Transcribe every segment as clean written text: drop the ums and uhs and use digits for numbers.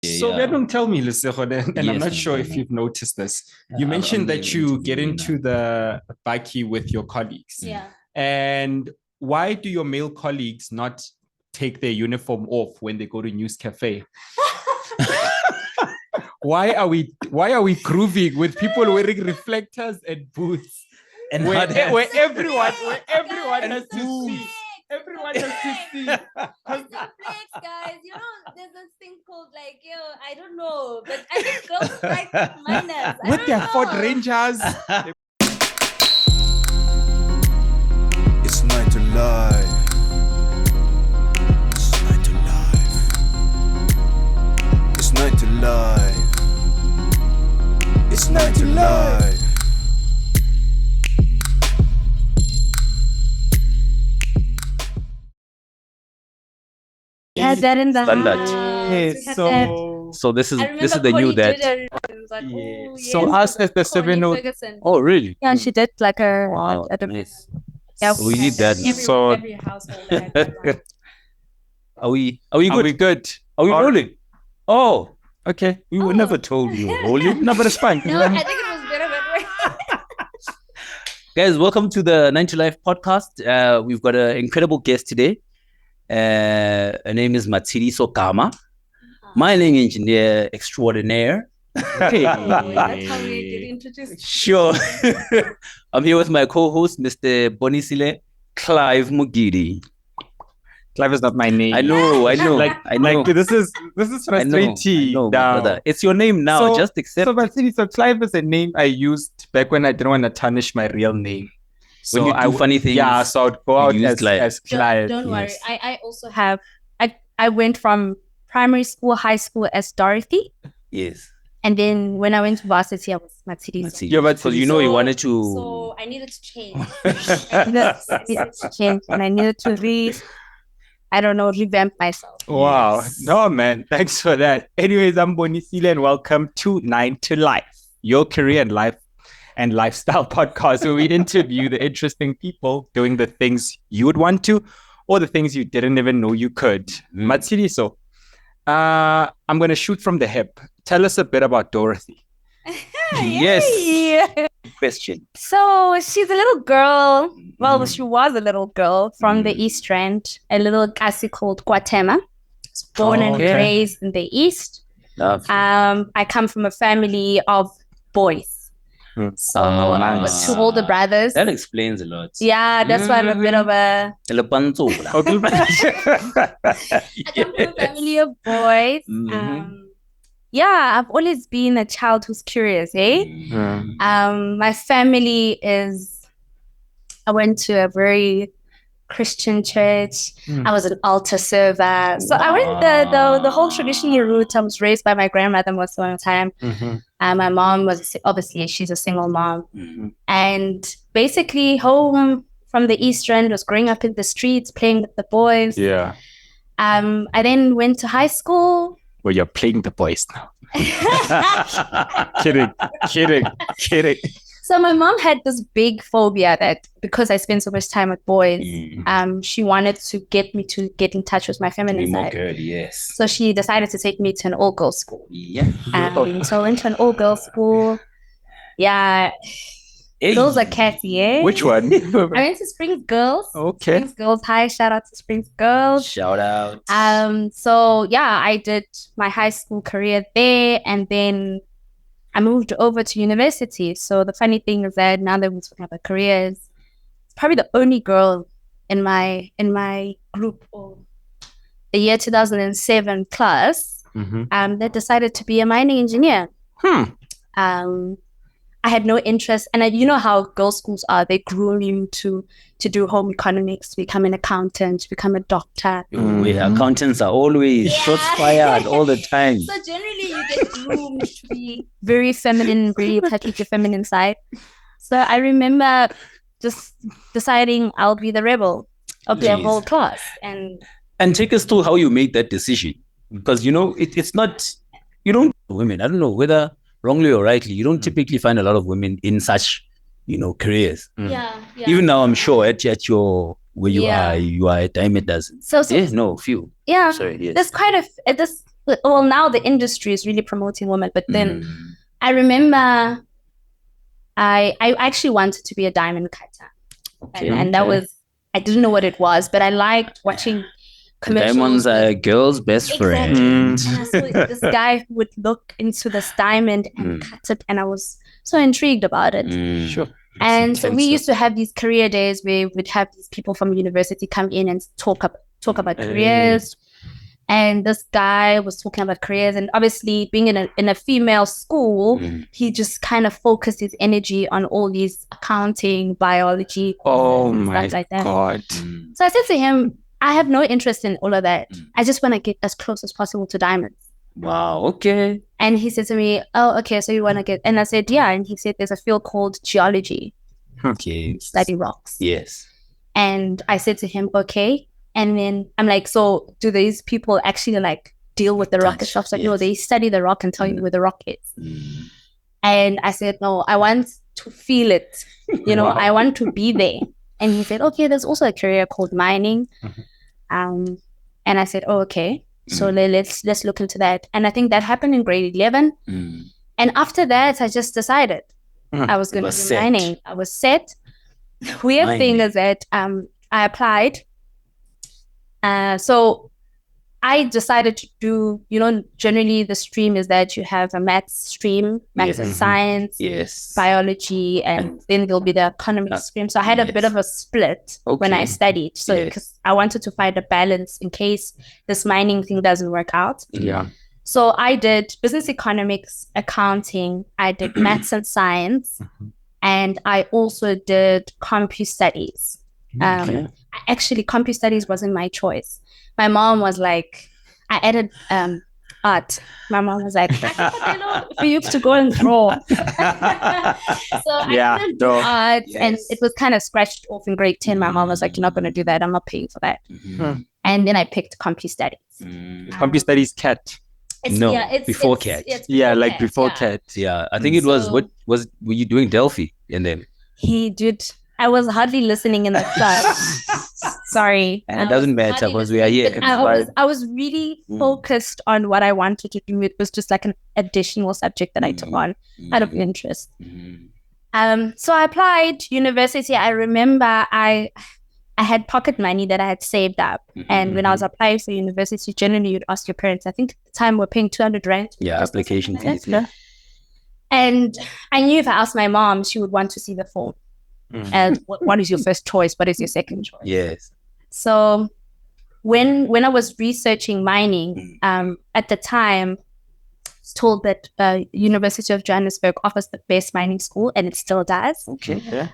So don't tell me, Lesego, and I'm Yes, not sure if you've noticed this. You mentioned that you get into the baki with your colleagues. Yeah. And why do your male colleagues not take their uniform off when they go to News Cafe? Why are we grooving with people wearing reflectors and boots? And where everyone Guys, has to see. Everyone has to see. It's a flex, guys. You know, there's this thing called I don't know, but I think girls like minors. With their Ford Rangers. It's night to live. It's night to live. It's night to live. It's night to live. Yeah, that in the Standard. house. So this is the new that. So us as the 7-0. Oh really? Yeah, she did like a. Wow, a nice. yeah, We need that. Every household had that one. Are we good? Are we good? Are we rolling? Oh, Okay. we were never told you were rolling. No, but it's fine. No, I think it was better that way. Guys, welcome to the 9 to Life podcast. We've got an incredible guest today. Her name is Matshidiso Gama, mining engineer extraordinaire. That's how we get introduced. Sure. I'm here with my co-host, Mr. Bonisile, Clive Mgidi. Clive is not my name. I know. I know. This is I know, frustrating. my brother. It's your name now. Just accept. So Clive is a name I used back when I didn't want to tarnish my real name. When you do funny things. Yeah, so I'd go out use as Clive. Don't worry. Yes. I also have. I went from primary school, high school as Dorothy, Yes. and then when I went to varsity, I was Matshidiso. Yeah, but because you know you wanted to. So I needed to change. I needed to change, and I needed to revamp myself. Wow. Yes. No, man. Thanks for that. Anyways, I'm Bonisile and welcome to 9 to Life, your career and life and lifestyle podcast where we interview the interesting people doing the things you would want to or the things you didn't even know you could. Matshidiso, I'm going to shoot from the hip. Tell us a bit about Dorothy. Yes. Yeah. Question. So she's a little girl. Well, she was a little girl from the East Rand, a little kasi called Guatema. Born and Okay. raised in the East. Love. I come from a family of boys. So nice. two older brothers. That explains a lot. Yeah, that's why I'm a bit of a. Telepanzola. I come from a family of boys. Yeah, I've always been a child who's curious, eh? My family is. I went to a very Christian church. I was an altar server. So I went the whole traditional route. I was raised by my grandmother most of the time. My mom was obviously she's a single mom, and basically home from the East End was growing up in the streets, playing with the boys. Yeah. I then went to high school. Well, you're playing the boys now. Kidding. So my mom had this big phobia that because I spent so much time with boys, she wanted to get me to get in touch with my feminine side. Good, yes. So she decided to take me to an all-girls school. Yeah. So I went to an all-girls school. Yeah, those are catty, eh? Which one? I went to Springs Girls. Okay. Springs Girls High. Shout out to Springs Girls. Shout out. So yeah, I did my high school career there, and then I moved over to university. So the funny thing is that now that we're talking about careers, probably the only girl in my group of the year 2007 class that decided to be a mining engineer. I had no interest, and you know how girls' schools are. They groom you to do home economics, become an accountant, become a doctor. Accountants are always shots fired all the time. So generally, you get groomed to be very feminine, really touch with your feminine side. So I remember just deciding I'll be the rebel of the whole class. And take us through how you made that decision, because you know it's not. You don't women. I don't know whether wrongly or rightly, you don't typically find a lot of women in such, careers. Yeah. Even now, I'm sure at your where you are a dime a dozen. So yes, no, few. Yeah. Sorry, yes. There's quite a well, now the industry is really promoting women, but then I remember I actually wanted to be a diamond cutter. And that was, I didn't know what it was, but I liked watching commercials. Diamonds are a girl's best friend. And I saw this guy who would look into this diamond and cut it, and I was so intrigued about it. Sure. And so we used to have these career days where we'd have these people from university come in and talk about careers. And this guy was talking about careers, and obviously being in a female school, he just kind of focused his energy on all these accounting, biology, stuff like that. God. So I said to him, I have no interest in all of that. I just want to get as close as possible to diamonds. Wow, okay. And he said to me, oh, okay, so you want to get... And I said, yeah. And he said, there's a field called geology. Okay. Study rocks. Yes. And I said to him, okay. And then I'm like, so do these people actually like deal with the rock itself? So no, they study the rock and tell you where the rock is. And I said, no, I want to feel it. You know, I want to be there. And he said, okay, there's also a career called mining. And I said, oh, okay. So let's look into that. And I think that happened in grade 11. And after that, I just decided I was going to do mining. I was set. The weird thing is that I applied. So I decided to do, you know, generally the stream is that you have a maths stream, maths and science, biology, and then there'll be the economics stream. So I had a bit of a split when I studied. So because I wanted to find a balance in case this mining thing doesn't work out. Yeah. So I did business economics, accounting, I did maths and science, and I also did compu studies. Actually, compu studies wasn't my choice. My mom was like, I added art. My mom was like, I for you to go and draw. So I did do art, and it was kind of scratched off in grade 10. My mom was like, you're not going to do that. I'm not paying for that. And then I picked compu studies. Compu studies CAT. Before CAT. Before CAT. Yeah, I think it was, were you doing Delphi? And then he did. I was hardly listening in the class. Sorry. And it doesn't matter because we are here. I was really focused on what I wanted to do. It was just like an additional subject that I took on out of interest. So I applied university. I remember I had pocket money that I had saved up. And when I was applying for university, generally you'd ask your parents. I think at the time we're paying 200 rand. Yeah, application fees. And I knew if I asked my mom, she would want to see the form. And what is your first choice? What is your second choice? Yes. So when I was researching mining, at the time, I was told that University of Johannesburg offers the best mining school, and it still does. Okay.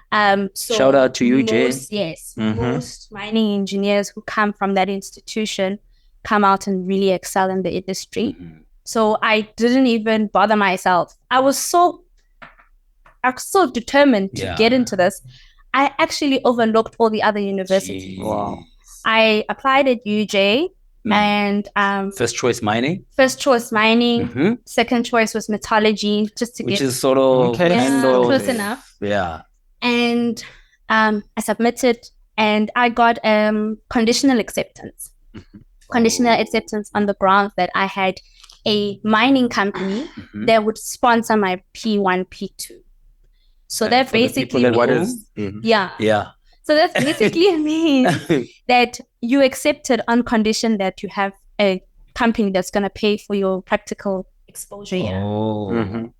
So shout out to you, Jay. Yes. Most mining engineers who come from that institution come out and really excel in the industry. So I didn't even bother myself. I was so determined to get into this. I actually overlooked all the other universities. Wow. I applied at UJ and first choice mining. Second choice was metallurgy, just to which is sort of close enough. Yeah. And I submitted and I got conditional acceptance. Conditional acceptance on the grounds that I had a mining company that would sponsor my P1, P2. So that basically means, So that basically means that you accepted on condition that you have a company that's going to pay for your practical exposure. And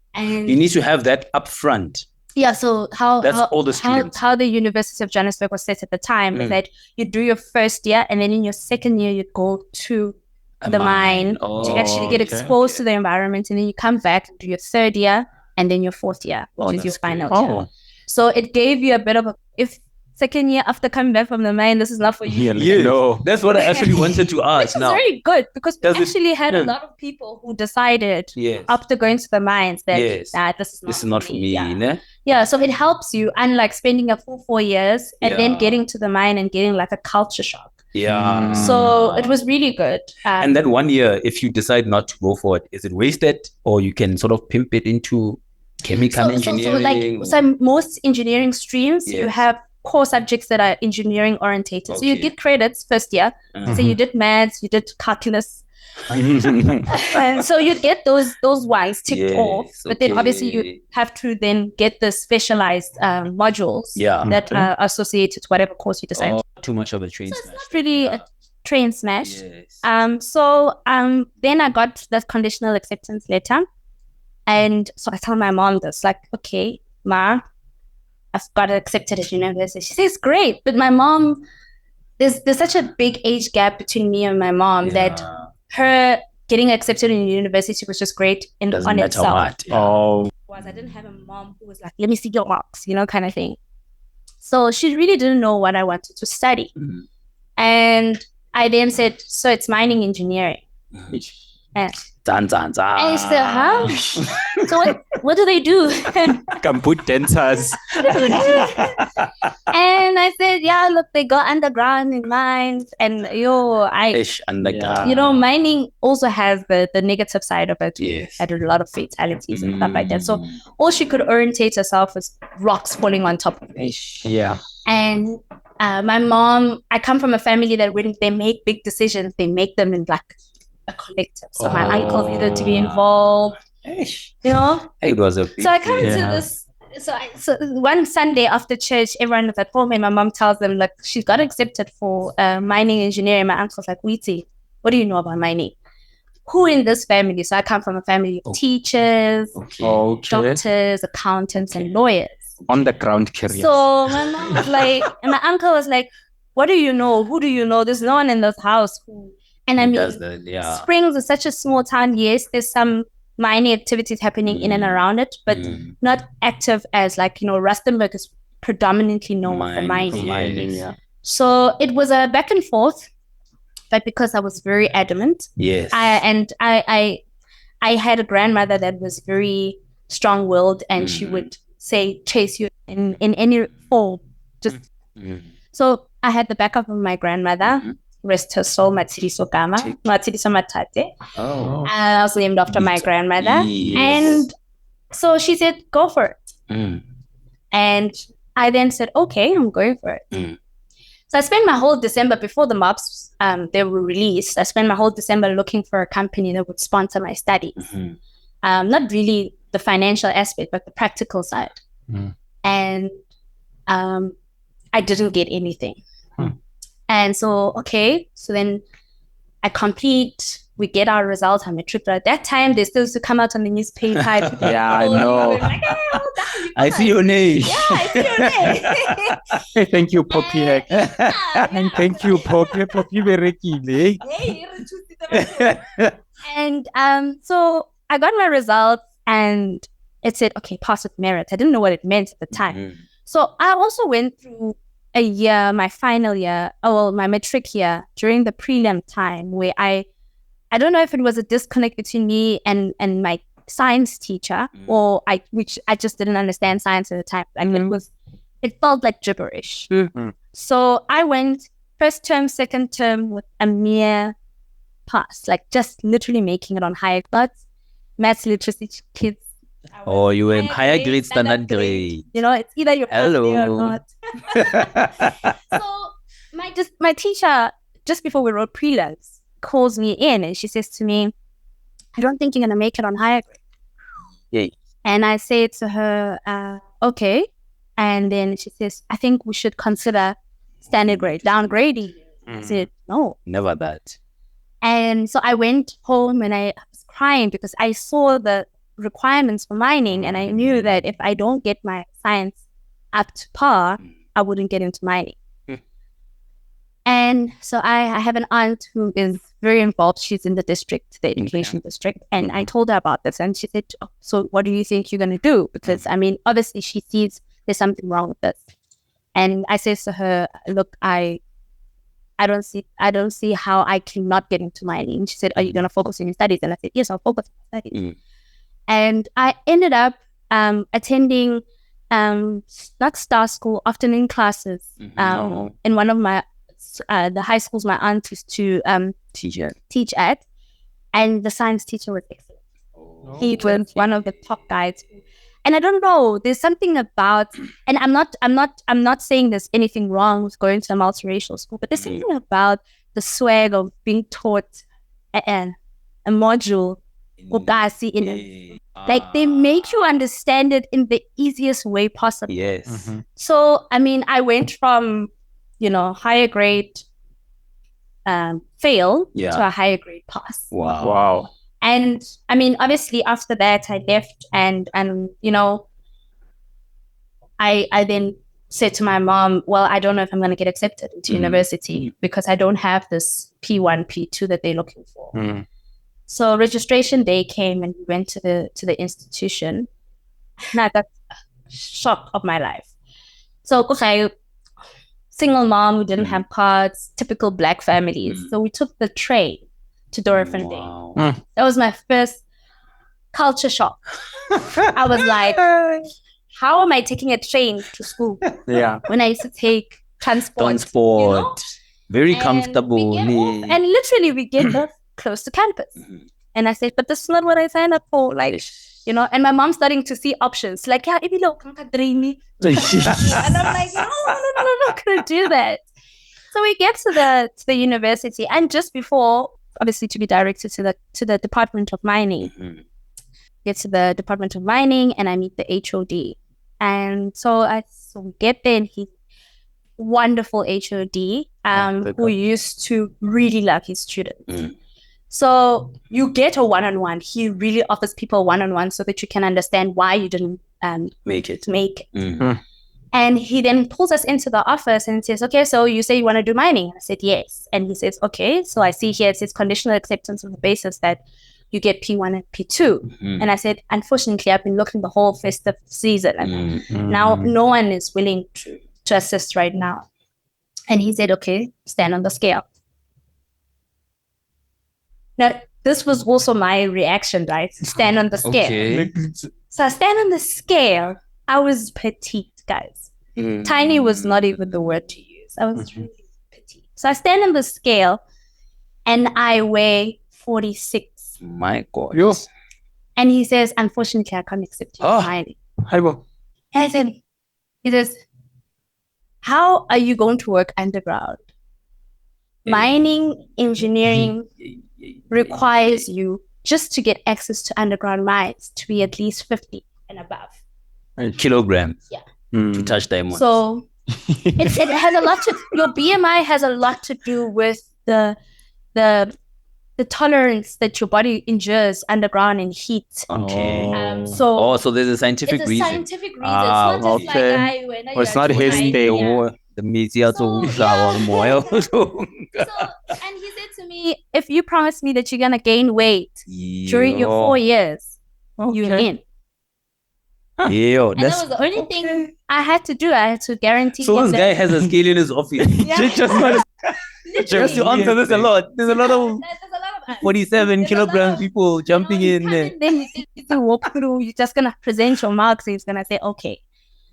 you need to have that upfront. Yeah. So how the University of Johannesburg was set at the time is that you do your first year, and then in your second year you go to the mine to actually get exposed to the environment, and then you come back and do your third year. And then your fourth year, which is your final year. So it gave you a bit of if second year after coming back from the mine, this is not for you. That's what I actually wanted to ask. Which is very good because we actually had a lot of people who decided after going to the mines that this is not for me. Yeah, so it helps you, unlike spending a full 4 years and then getting to the mine and getting like a culture shock. Yeah. So it was really good. And that 1 year, if you decide not to go for it, is it wasted, or you can sort of pimp it into chemical engineering? So most engineering streams, you have core subjects that are engineering orientated. So you get credits first year. So you did maths, you did calculus, And so you'd get those ones ticked off, but then obviously you have to then get the specialized modules that are associated to whatever course you decide. Too much of a train So smash. it's not really a train smash. Yes. Then I got that conditional acceptance letter, and so I tell my mom this, like, okay, Ma, I've got accepted at university. She says, great, but my mom, there's such a big age gap between me and my mom that her getting accepted in university was just great on itself. I didn't have a mom who was like, let me see your marks, kind of thing. So she really didn't know what I wanted to study. Mm-hmm. And I then said, so it's mining engineering. And I said, huh? So what do they do? Compute dancers. And I said, yeah, look, they go underground in mines. And mining also has the negative side of it. Yes. I did a lot of fatalities and stuff like that. So all she could orientate herself was rocks falling on top of me. Yeah. And my mom, I come from a family that when they make big decisions, they make them in like a collective. So my uncle needed to be involved. It was a big so I come to this. So one Sunday after church, everyone was at home, and my mom tells them, like, she's got accepted for mining engineering. My uncle's like, Weetie, what do you know about mining? Who in this family? So I come from a family of teachers, doctors, accountants, and lawyers. On the ground career. So my mom was like, and my uncle was like, what do you know? Who do you know? There's no one in this house who. And I mean, Springs is such a small town. Yes, there's some mining activities happening in and around it, but not active as like, Rustenburg is predominantly known for mining. Yeah. So it was a back and forth, but because I was very adamant. Yes. I had a grandmother that was very strong-willed, and she would say, chase you in any form. So I had the backup of my grandmother. Rest her soul, Matshidiso Gama, Matshidiso Matate. I was named after my grandmother. Yes. And so she said, go for it. And I then said, okay, I'm going for it. So I spent my whole December before the mobs, they were released. I spent my whole December looking for a company that would sponsor my studies. Not really the financial aspect, but the practical side. And I didn't get anything. And so then I complete, we get our results, I'm matriculate. At that time, they still used to come out on the newspaper. Yeah, I know. Like, I see your name. Yeah, I see your name. Hey, thank you, Poppy. And thank you, Poppy. Poppy Berekile. And so I got my results, and it said, okay, pass with merit. I didn't know what it meant at the time. So I also went through a year, my final year, my matric year, during the prelim time, where I don't know if it was a disconnect between me and my science teacher, which I just didn't understand science at the time. I mean, it felt like gibberish. So I went first term, second term with a mere pass, like just literally making it on higher grades. Maths literacy kids. You were in higher grade, standard grade. It's either you're or not. So my teacher, just before we wrote prelims, calls me in, and she says to me, I don't think you're going to make it on higher grade. Yay. And I say to her, okay. And then she says, I think we should consider standard grade, downgrading. I said, no. Never that. And so I went home, and I was crying because I saw the requirements for mining, and I knew that if I don't get my science up to par, I wouldn't get into mining. And so I have an aunt who is very involved. She's in the district, the education district, and I told her about this, and she said, so what do you think you're going to do? Because I mean, obviously she sees there's something wrong with this. And I said to her, look, I don't see how I cannot get into mining. She said, are you going to focus on your studies? And I said, yes, I'll focus on my studies. And I ended up attending not star school, afternoon classes in one of my the high schools my aunt used to teach at, and the science teacher was excellent. He was one of the top guys. And I don't know, there's something about, and I'm not saying there's anything wrong with going to a multiracial school, but there's something about the swag of being taught a module ukasi in it. Like they make you understand it in the easiest way possible. Yes. So I mean, I went from higher grade fail to a higher grade pass. Wow. And I mean, obviously after that I left and I then said to my mom, well, I don't know if I'm going to get accepted into university because I don't have this P1, P2 that they're looking for. So registration day came and we went to the institution. And I got shock of my life. So okay, single mom who didn't have cards, typical black families. So we took the train to Doriffontein. That was my first culture shock. I was like, how am I taking a train to school? Yeah. When I used to take transport. Very comfortable. And literally we get off close to campus. And I said, but this is not what I signed up for. Like, and my mom's starting to see options. Like, yeah, and I'm like, no, I'm not gonna do that. So we get to the university, and just before, obviously, to be directed to the Department of Mining. Get to the Department of Mining, and I meet the HOD. And so we get there, and he's wonderful HOD, who used to really love his students. So you get a one-on-one. He really offers people one-on-one so that you can understand why you didn't make it. And he then pulls us into the office and says, okay, so you say you want to do mining? I said, yes. And he says, okay, so I see here it says conditional acceptance on the basis that you get P1 and P2. And I said, unfortunately, I've been looking the whole festive season. And now no one is willing to assist right now. And he said, okay, stand on the scale. Now, this was also my reaction, right? Stand on the scale. Okay. So I stand on the scale. I was petite, guys. Tiny was not even the word to use. I was really petite. So I stand on the scale and I weigh 46. My God. Yo. And he says, unfortunately, I can't accept you for mining. And I said, he says, how are you going to work underground? Mining engineering requires you, just to get access to underground mines, to be at least 50 and above kilograms. Yeah. To touch diamonds. So it has a lot to, your BMI has a lot to do with the tolerance that your body endures underground in heat. Okay. So there's a scientific reason. It's a scientific reason. It's not just like it's not his thing. The media So, and he said to me, if you promise me that you're going to gain weight during your 4 years, you're in. And that was the only thing I had to do. I had to guarantee. So this guy has a scale in his office. Just to answer this a lot. There's a lot of 47 kilograms people jumping in there. Then you walk through, you're just going to present your marks and he's going to say, okay.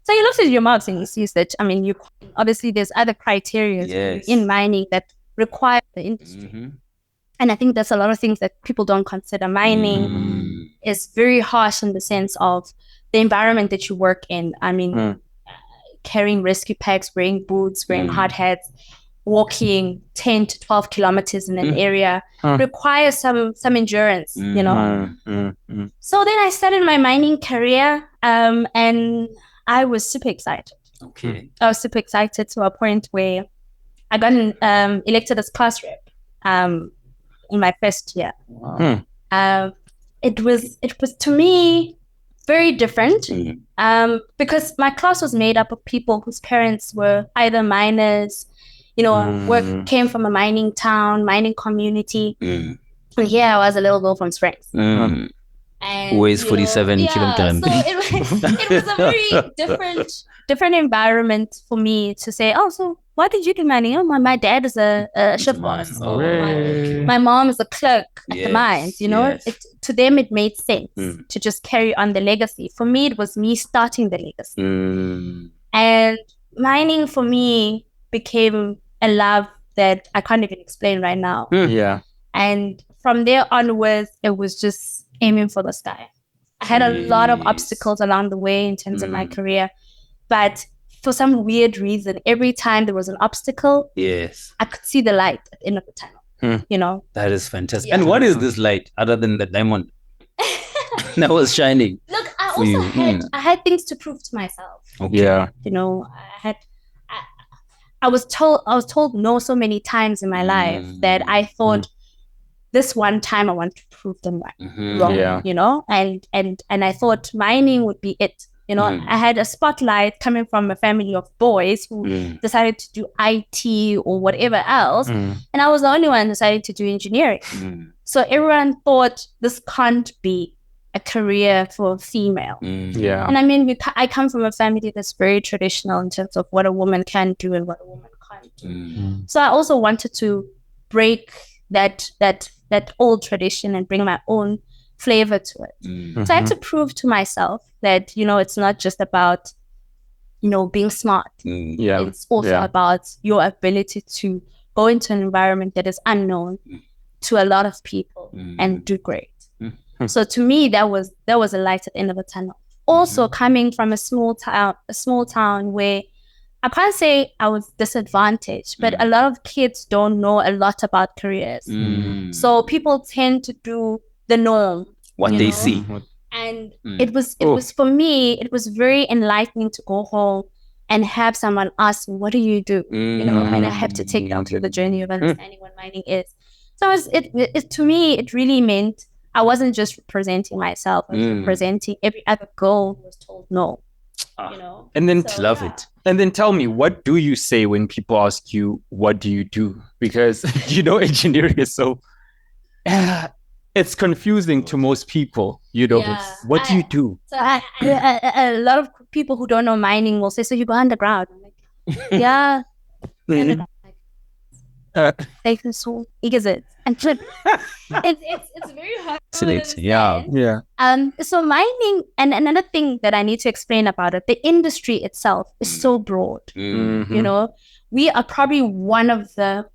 So he looks at your marks and he sees that, I mean, you obviously there's other criteria in mining that require the industry. And I think there's a lot of things that people don't consider. Mining is very harsh in the sense of the environment that you work in. I mean, carrying rescue packs, wearing boots, wearing hard hats, walking 10 to 12 kilometers in an area requires some endurance, you know. So then I started my mining career and I was super excited. Okay. I was super excited to a point where I got elected as class rep in my first year. Wow. It was to me very different because my class was made up of people whose parents were either miners, you know, came from a mining town, mining community. And here I was, a little girl from Springs. And, weighs 47 kilograms. So it was a very different environment for me to say, oh, so why did you do mining? Oh, my dad is a shift boss. My mom is a clerk at the mines. You know, to them it made sense to just carry on the legacy. For me, it was me starting the legacy. And mining for me became a love that I can't even explain right now. And from there onwards, it was just aiming for the sky. I had a lot of obstacles along the way in terms of my career, but for some weird reason, every time there was an obstacle, I could see the light at the end of the tunnel. you know. That is fantastic. Yeah. And what is this light other than the diamond that was shining? Look, I For also you. I had things to prove to myself. Okay. Yeah. You know, I was told no so many times in my life that I thought this one time I want to prove them wrong. Yeah. You know, and I thought mining would be it. You know, I had a spotlight coming from a family of boys who decided to do IT or whatever else, and I was the only one decided to do engineering. So everyone thought this can't be a career for a female. Yeah. And I mean, I come from a family that's very traditional in terms of what a woman can do and what a woman can't do. So I also wanted to break that old tradition and bring my own flavor to it. So I had to prove to myself that, you know, it's not just about, you know, being smart. Yeah. It's also about your ability to go into an environment that is unknown to a lot of people and do great. So to me, that was a light at the end of the tunnel. Also coming from a small town where I can't say I was disadvantaged, but a lot of kids don't know a lot about careers. So people tend to do the norm. What they see. And it was for me, it was very enlightening to go home and have someone ask me, what do you do? You know, and I have to take them through the journey of understanding what mining is. So it to me, it really meant I wasn't just representing myself, I was representing every other girl who was told no. You know? And then Love it. And then tell me, what do you say when people ask you, what do you do? Because, you know, engineering is so, it's confusing to most people, you know. Yeah. What do you do? So a lot of people who don't know mining will say, so you go underground. I'm like, yeah. Like so it. And it's very hard to understand. Yeah. So mining, and another thing that I need to explain about it, the industry itself is so broad. You know, we are probably one of the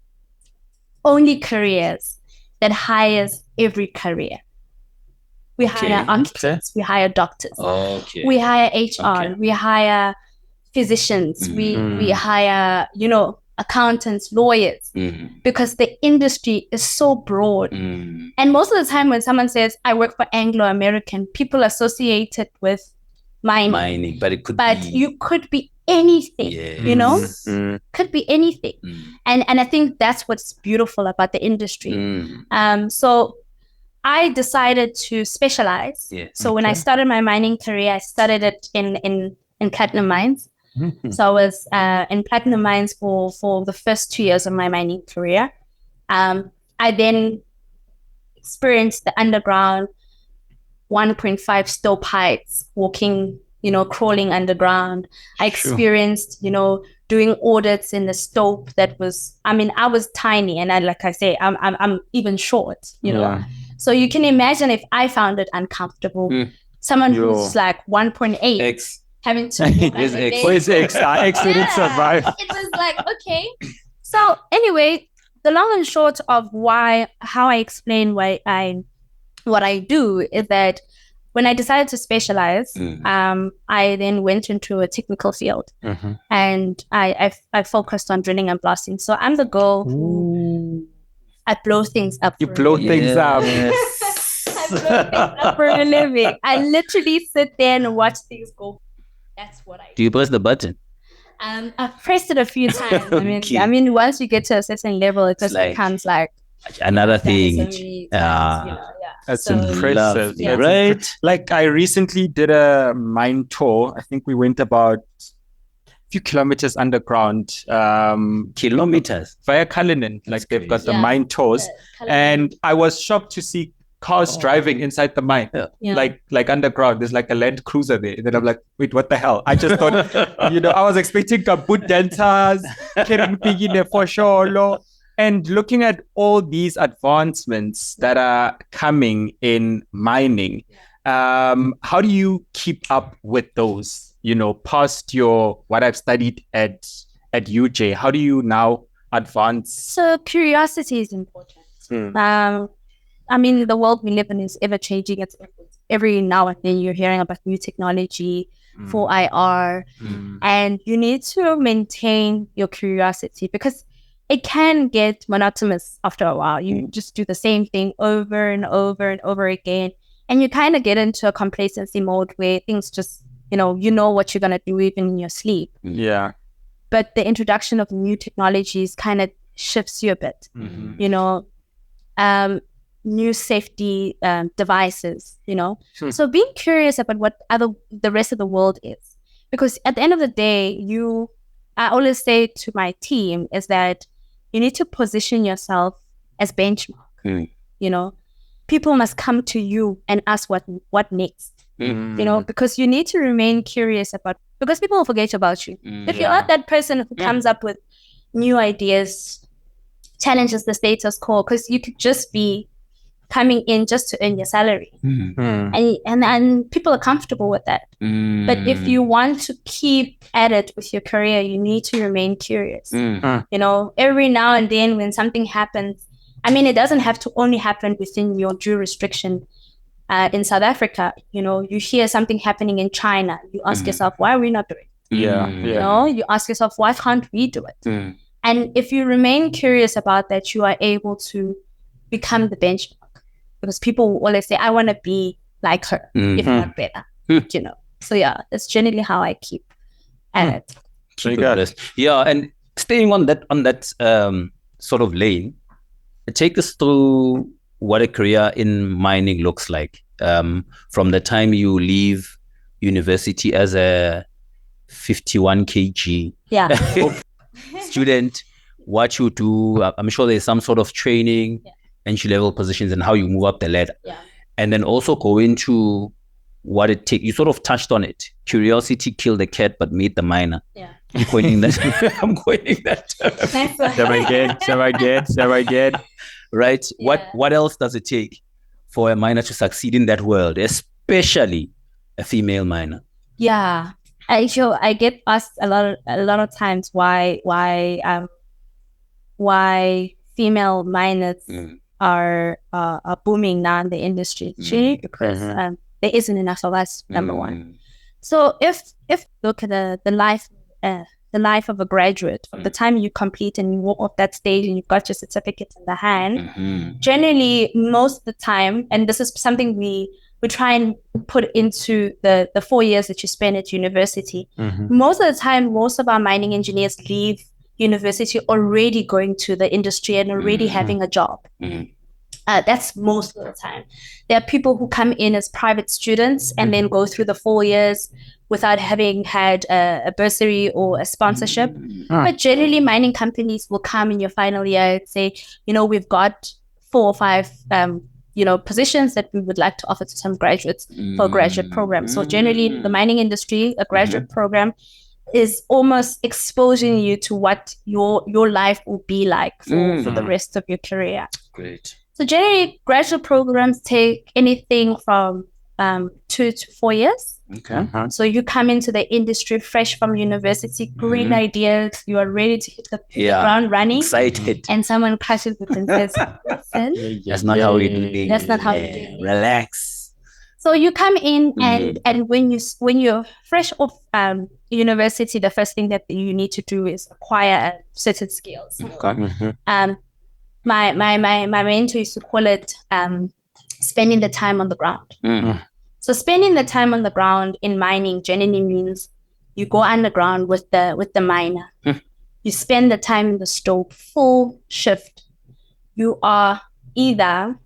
only careers that hires every career. We hire architects, we hire doctors, we hire HR, we hire physicians, we hire, you know, accountants, lawyers, because the industry is so broad. And most of the time when someone says, I work for Anglo-American, people associate it with mining. But it could be... you could be anything, you know? Could be anything. And I think that's what's beautiful about the industry. So I decided to specialize. So when I started my mining career, I started it in platinum mines. So I was in platinum mines for the first 2 years of my mining career. I then experienced the underground 1.5 stope heights, walking, you know, crawling underground. I experienced, you know, doing audits in the stope that was, I mean, I was tiny, and like I say, I'm even short, you know. So you can imagine if I found it uncomfortable, someone who's like 1.8 having to Where's X? X didn't survive. It was like, okay. So anyway, the long and short of how I explain what I do is that when I decided to specialize, I then went into a technical field, and I focused on drilling and blasting. So I'm the girl who I blow things up. You blow things up. I blow things up for a living. I literally sit there and watch things go. That's what I do. Do you press the button? I've pressed it a few times. I mean, once you get to a certain level, it just becomes like another thing. That's impressive. Yeah. Right? Like I recently did a mine tour. I think we went about a few kilometers underground. Kilometers? Via Cullinan. Like they've got the mine tours. And I was shocked to see cars driving inside the mine, like underground. There's like a Land Cruiser there. And then I'm like, wait, what the hell? I just thought, you know, I was expecting Kabut Dentas, for sure. And looking at all these advancements that are coming in mining, how do you keep up with those? You know, past what I've studied at UJ, how do you now advance? So curiosity is important. I mean, the world we live in is ever changing. It's every now and then you're hearing about new technology for IR, and you need to maintain your curiosity, because it can get monotonous after a while. You just do the same thing over and over and over again. And you kind of get into a complacency mode where things just, you know what you're going to do even in your sleep. Yeah. But the introduction of new technologies kind of shifts you a bit, new safety devices, So being curious about what the rest of the world is. Because at the end of the day, I always say to my team is that you need to position yourself as benchmark. People must come to you and ask what next. Because you need to remain curious because people will forget about you. If you're not that person who comes up with new ideas, challenges the status quo, because you could just be coming in just to earn your salary. And people are comfortable with that. But if you want to keep at it with your career, you need to remain curious. Every now and then when something happens, it doesn't have to only happen within your jurisdiction. In South Africa, you hear something happening in China, you ask yourself, why are we not doing it? You ask yourself, why can't we do it? And if you remain curious about that, you are able to become the benchmark. Because people will always say, I want to be like her, if not better. So yeah, that's generally how I keep at it. So you got it. Yeah, and staying on that sort of lane, take us through what a career in mining looks like. From the time you leave university as a 51 kg student, what you do, I'm sure there's some sort of training, entry-level positions, and how you move up the ladder. And then also go into what it takes. You sort of touched on it. Curiosity killed the cat but made the miner. I'm coining that. I'm coining that. Never again. Right? What else does it take for a miner to succeed in that world, especially a female miner? Yeah. I get asked a lot of times why female miners are booming now in the industry, because there isn't enough of us, number one. So if look at the life of a graduate, from the time you complete and you walk off that stage and you've got your certificate in the hand, generally most of the time, and this is something we try and put into the 4 years that you spend at university, most of the time, most of our mining engineers leave university already going to the industry and already having a job. That's most of the time. There are people who come in as private students and then go through the 4 years without having had a bursary or a sponsorship. But generally, mining companies will come in your final year and say, we've got 4 or 5 positions that we would like to offer to some graduates for a graduate program. So generally, in the mining industry, a graduate program is almost exposing you to what your life will be like for the rest of your career. Great. So generally, graduate programs take anything from 2 to 4 years. Okay. So you come into the industry fresh from university, great ideas, you are ready to hit the ground running. Excited. And someone crashes with and says, listen, that's not how we do things. That's not how we do things. Relax. So you come in and when you're fresh off university, the first thing that you need to do is acquire certain skills. Okay. My mentor used to call it spending the time on the ground. So spending the time on the ground in mining generally means you go underground with the miner. You spend the time in the stope, full shift. You are either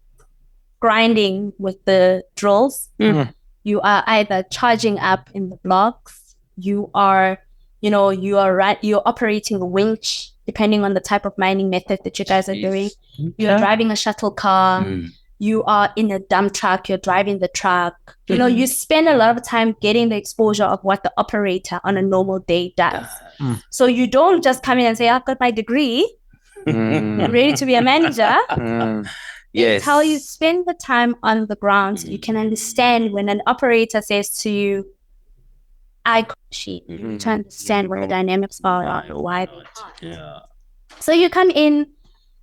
grinding with the drills. You are either charging up in the blocks. You are you're operating a winch, depending on the type of mining method that you guys are doing. You're driving a shuttle car. You are in a dump truck. You're driving the truck. You spend a lot of time getting the exposure of what the operator on a normal day does. So you don't just come in and say, I've got my degree. I'm ready to be a manager. Yes. It's how you spend the time on the ground so you can understand when an operator says to you, to understand what the dynamics are, why. Yeah. So you come in,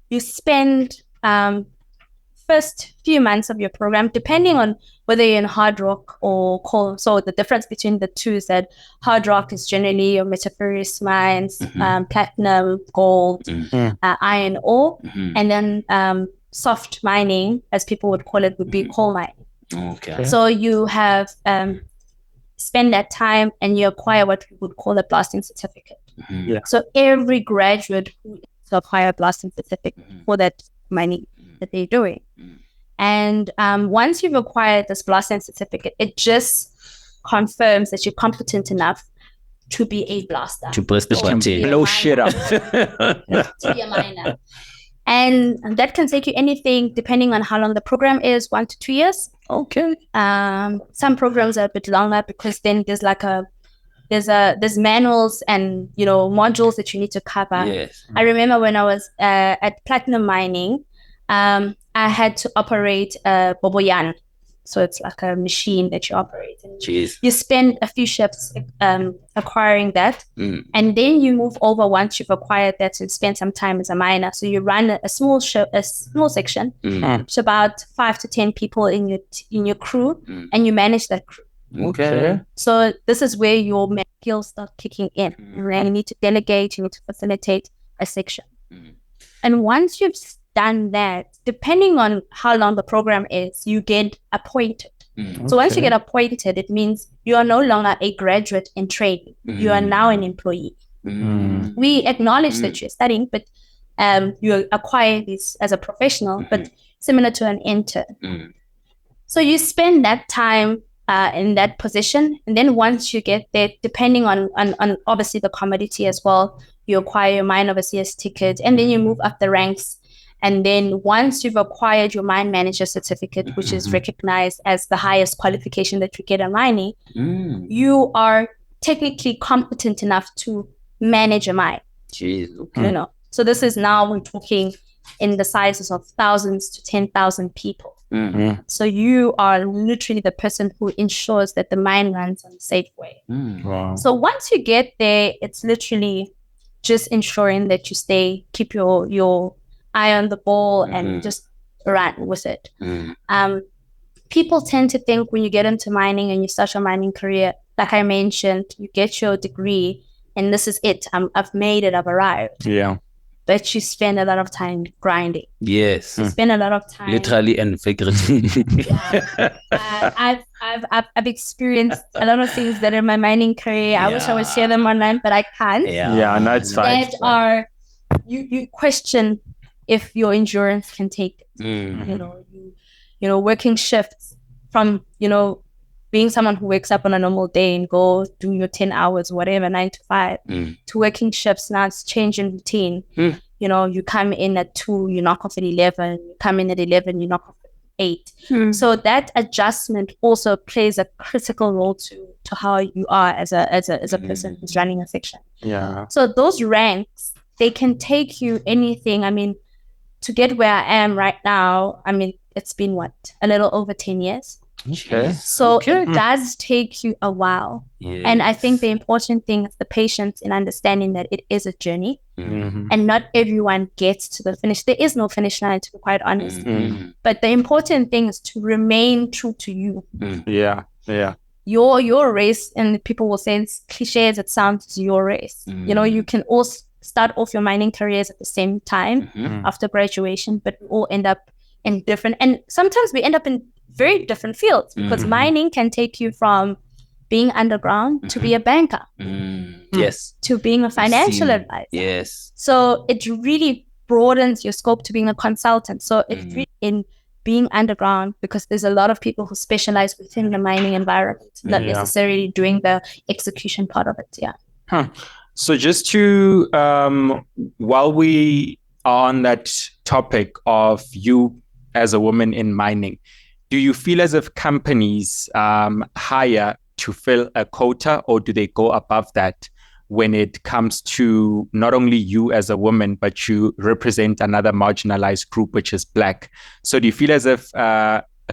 you spend first few months of your program, depending on whether you're in hard rock or coal. So the difference between the two is that hard rock is generally your metalliferous mines, platinum, gold, iron ore, and then soft mining, as people would call it, would be coal mining. Okay. So you have spend that time and you acquire what we would call a blasting certificate. So every graduate who is to acquire a blasting certificate for that mining that they're doing. And once you've acquired this blasting certificate, it just confirms that you're competent enough to be a blaster. To burst the button. Blow shit up. To be a miner. And that can take you anything, depending on how long the program is, 1 to 2 years. Okay. Some programs are a bit longer because then there's manuals and modules that you need to cover. Yes. I remember when I was at platinum mining, I had to operate a boboyan. So it's like a machine that you operate. And Jeez. you spend a few shifts acquiring that. And then you move over once you've acquired that to spend some time as a miner. So you run a small section. It's about 5 to 10 people in your crew, and you manage that crew. Okay. So this is where your skills start kicking in. Right? You need to delegate, you need to facilitate a section. And once you've done that, depending on how long the program is, you get appointed. So once you get appointed, it means you are no longer a graduate in training. You are now an employee. We acknowledge that you're studying, but you acquire this as a professional, but similar to an intern. So you spend that time in that position, and then once you get there, depending on obviously the commodity as well, you acquire your mine overseas ticket, and then you move up the ranks. And then once you've acquired your mine manager certificate, which is recognized as the highest qualification that you get in mining, you are technically competent enough to manage a mine. Jeez. Okay. So this is now we're talking in the sizes of thousands to 10,000 people. So you are literally the person who ensures that the mine runs in a safe way. Wow. So once you get there, it's literally just ensuring that you keep your eye on the ball and just run with it. People tend to think when you get into mining and you start your mining career, like I mentioned, you get your degree and this is it. I've made it. I've arrived. Yeah. But you spend a lot of time grinding. Yes. You spend a lot of time. Literally and figuratively. I've experienced a lot of things that in my mining career. I wish I would share them online, but I can't. Yeah, no, it's fine. That are you question if your endurance can take it. Working shifts from being someone who wakes up on a normal day and go do your 10 hours, whatever, 9 to 5, to working shifts. Now it's changing routine. You come in at 2, you knock off at 11. You come in at 11, you knock off at 8. So that adjustment also plays a critical role to how you are as a person who's running a section. Yeah. So those ranks, they can take you anything. I mean, to get where I am right now, I mean, it's been a little over 10 years. Okay. So it does take you a while. Yes. And I think the important thing is the patience in understanding that it is a journey and not everyone gets to the finish. There is no finish line, to be quite honest. But the important thing is to remain true to you. Yeah. Yeah. Your race, and people will say it's cliche as it sounds, is your race. You can all start off your mining careers at the same time after graduation, but we all end up in different, and sometimes we end up in very different fields because mining can take you from being underground to be a banker. Yes. To being a financial advisor. Yes. So it really broadens your scope to being a consultant. So it's really in being underground, because there's a lot of people who specialize within the mining environment, not necessarily doing the execution part of it. Yeah. So just to, while we are on that topic of you as a woman in mining, do you feel as if companies hire to fill a quota, or do they go above that when it comes to not only you as a woman, but you represent another marginalized group, which is Black? So do you feel as if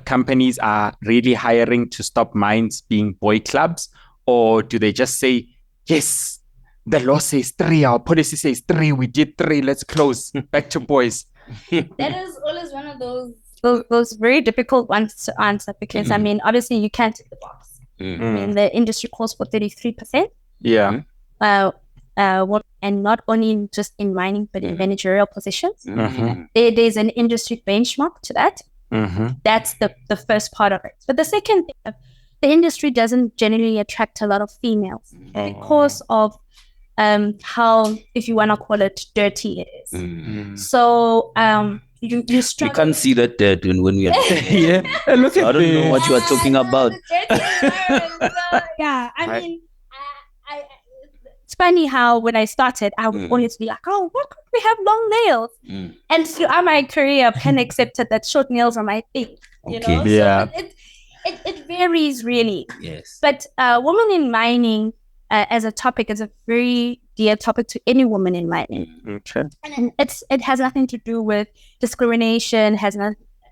companies are really hiring to stop mines being boy clubs, or do they just say, yes, the law says 3, our policy says 3, we did 3, let's close, back to boys? That is always one of those those very difficult ones to answer because I mean, obviously you can't tick the box. I mean, the industry calls for 33%. Yeah. And not only just in mining, but in managerial positions. There's an industry benchmark to that. That's the first part of it. But the second thing, the industry doesn't generally attract a lot of females because of how, if you want to call it, dirty it is. So you struggle. We can't see that dirt when we are Yeah. Look so at I don't know what you are talking about. Yeah, I mean, it's funny how when I started, I would always be like, oh, why can't we have long nails? And throughout my career, I've kind of accepted that short nails are my thing. You know? Yeah. So it varies really. Yes. But women in mining as a topic is a very dear topic to any woman in mining. Okay. And it has nothing to do with discrimination, has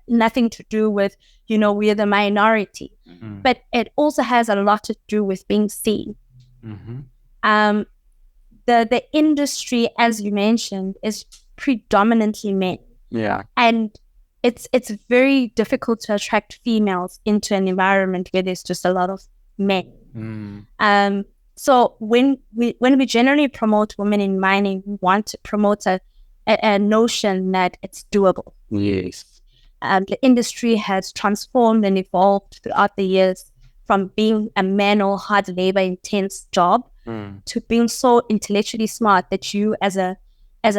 nothing to do with, you know, we're the minority. But it also has a lot to do with being seen. The industry, as you mentioned, is predominantly men. Yeah. And it's very difficult to attract females into an environment where there's just a lot of men. So when we generally promote women in mining, we want to promote a notion that it's doable. Yes. The industry has transformed and evolved throughout the years from being a manual, hard labor, intense job to being so intellectually smart that you, as a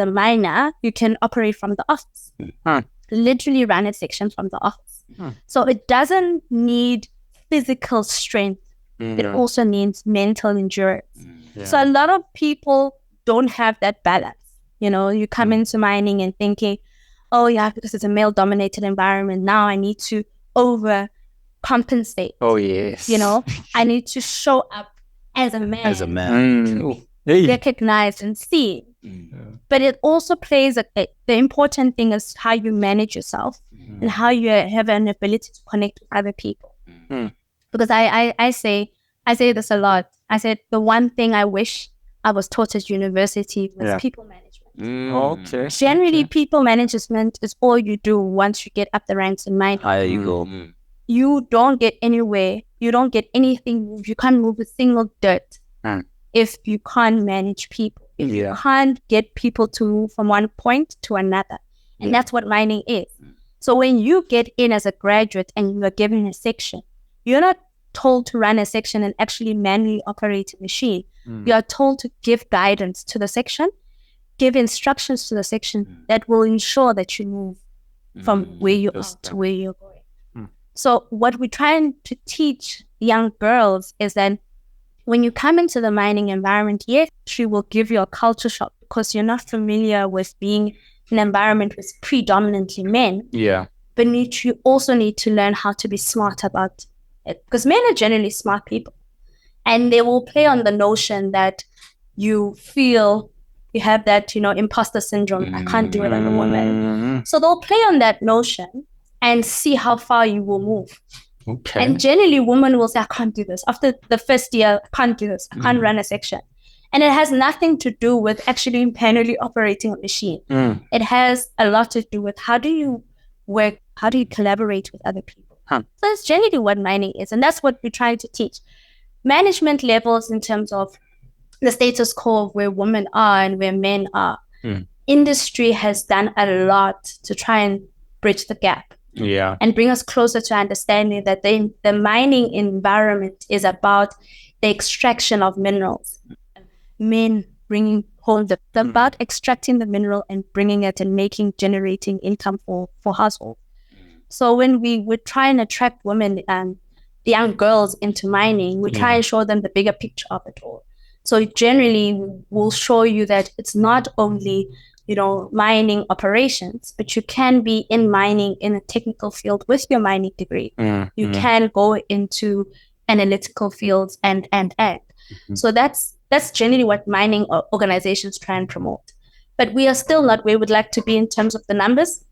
miner, you can operate from the office. Literally run a section from the office. So it doesn't need physical strength. It also needs mental endurance. So a lot of people don't have that balance. You know, you come into mining and thinking, oh yeah, because it's a male-dominated environment, now I need to overcompensate. Oh yes. You know, I need to show up as a man. As a man. Recognized and seen. But it also plays the important thing is how you manage yourself and how you have an ability to connect with other people. Because I say this a lot. I said the one thing I wish I was taught at university was people management. Okay. Generally, people management is all you do once you get up the ranks in mining. There you go. You don't get anywhere. You don't get anything. You can't move a single dirt if you can't manage people. If you can't get people to move from one point to another. And that's what mining is. So when you get in as a graduate and you are given a section, you're not told to run a section and actually manually operate a machine. You are told to give guidance to the section, give instructions to the section that will ensure that you move from where you are to where you're going. So what we're trying to teach young girls is that when you come into the mining environment, yes, she will give you a culture shock because you're not familiar with being in an environment with predominantly men. Yeah. But you also need to learn how to be smart about it because men are generally smart people. And they will play on the notion that you feel you have that, you know, imposter syndrome. I can't do it as a woman. So they'll play on that notion and see how far you will move. Okay. And generally, women will say, I can't do this. After the first year, I can't do this. I can't run a section. And it has nothing to do with actually manually operating a machine. It has a lot to do with how do you work, how do you collaborate with other people. So that's generally what mining is. And that's what we're trying to teach. Management levels in terms of the status quo of where women are and where men are. Industry has done a lot to try and bridge the gap. Yeah. And bring us closer to understanding that the mining environment is about the extraction of minerals. Men bringing home about extracting the mineral and bringing it and generating income for households. So when we would try and attract women and the young girls into mining, we try and show them the bigger picture of it all. So generally, we'll show you that it's not only, you know, mining operations, but you can be in mining in a technical field with your mining degree. You can go into analytical fields and. So that's generally what mining organizations try and promote. But we are still not where we'd like to be in terms of the numbers.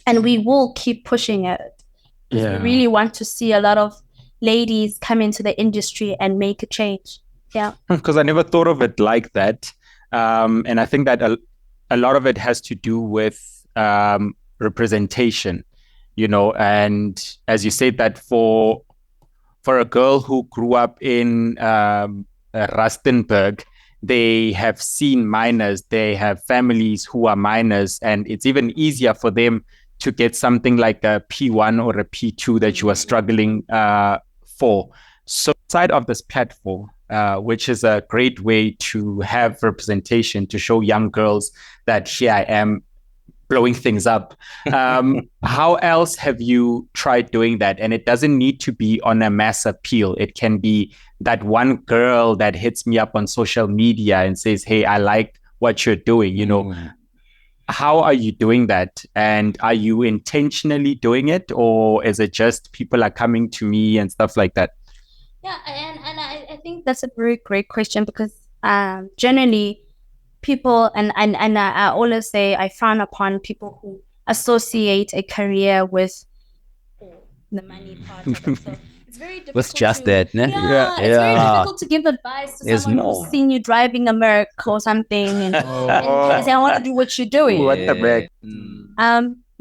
And we will keep pushing it. We really want to see a lot of ladies come into the industry and make a change. Yeah. Because I never thought of it like that. And I think that a lot of it has to do with representation. and as you said that for a girl who grew up in Rustenburg, they have seen minors, they have families who are minors, and it's even easier for them to get something like a P1 or a P2 that you are struggling for. So outside of this platform, which is a great way to have representation, to show young girls that here I am blowing things up. How else have you tried doing that? And it doesn't need to be on a mass appeal. It can be that one girl that hits me up on social media and says, hey, I like what you're doing, How are you doing that? And are you intentionally doing it, or is it just people are coming to me and stuff like that? Yeah, and I think that's a very great question, because generally people, and I always say I frown upon people who associate a career with the money part of it. So it's very difficult. What's just that? Ne? Yeah, it's very difficult to give advice to There's someone who's seen you driving a Merc or something, and say, I want to do what you're doing. What the heck?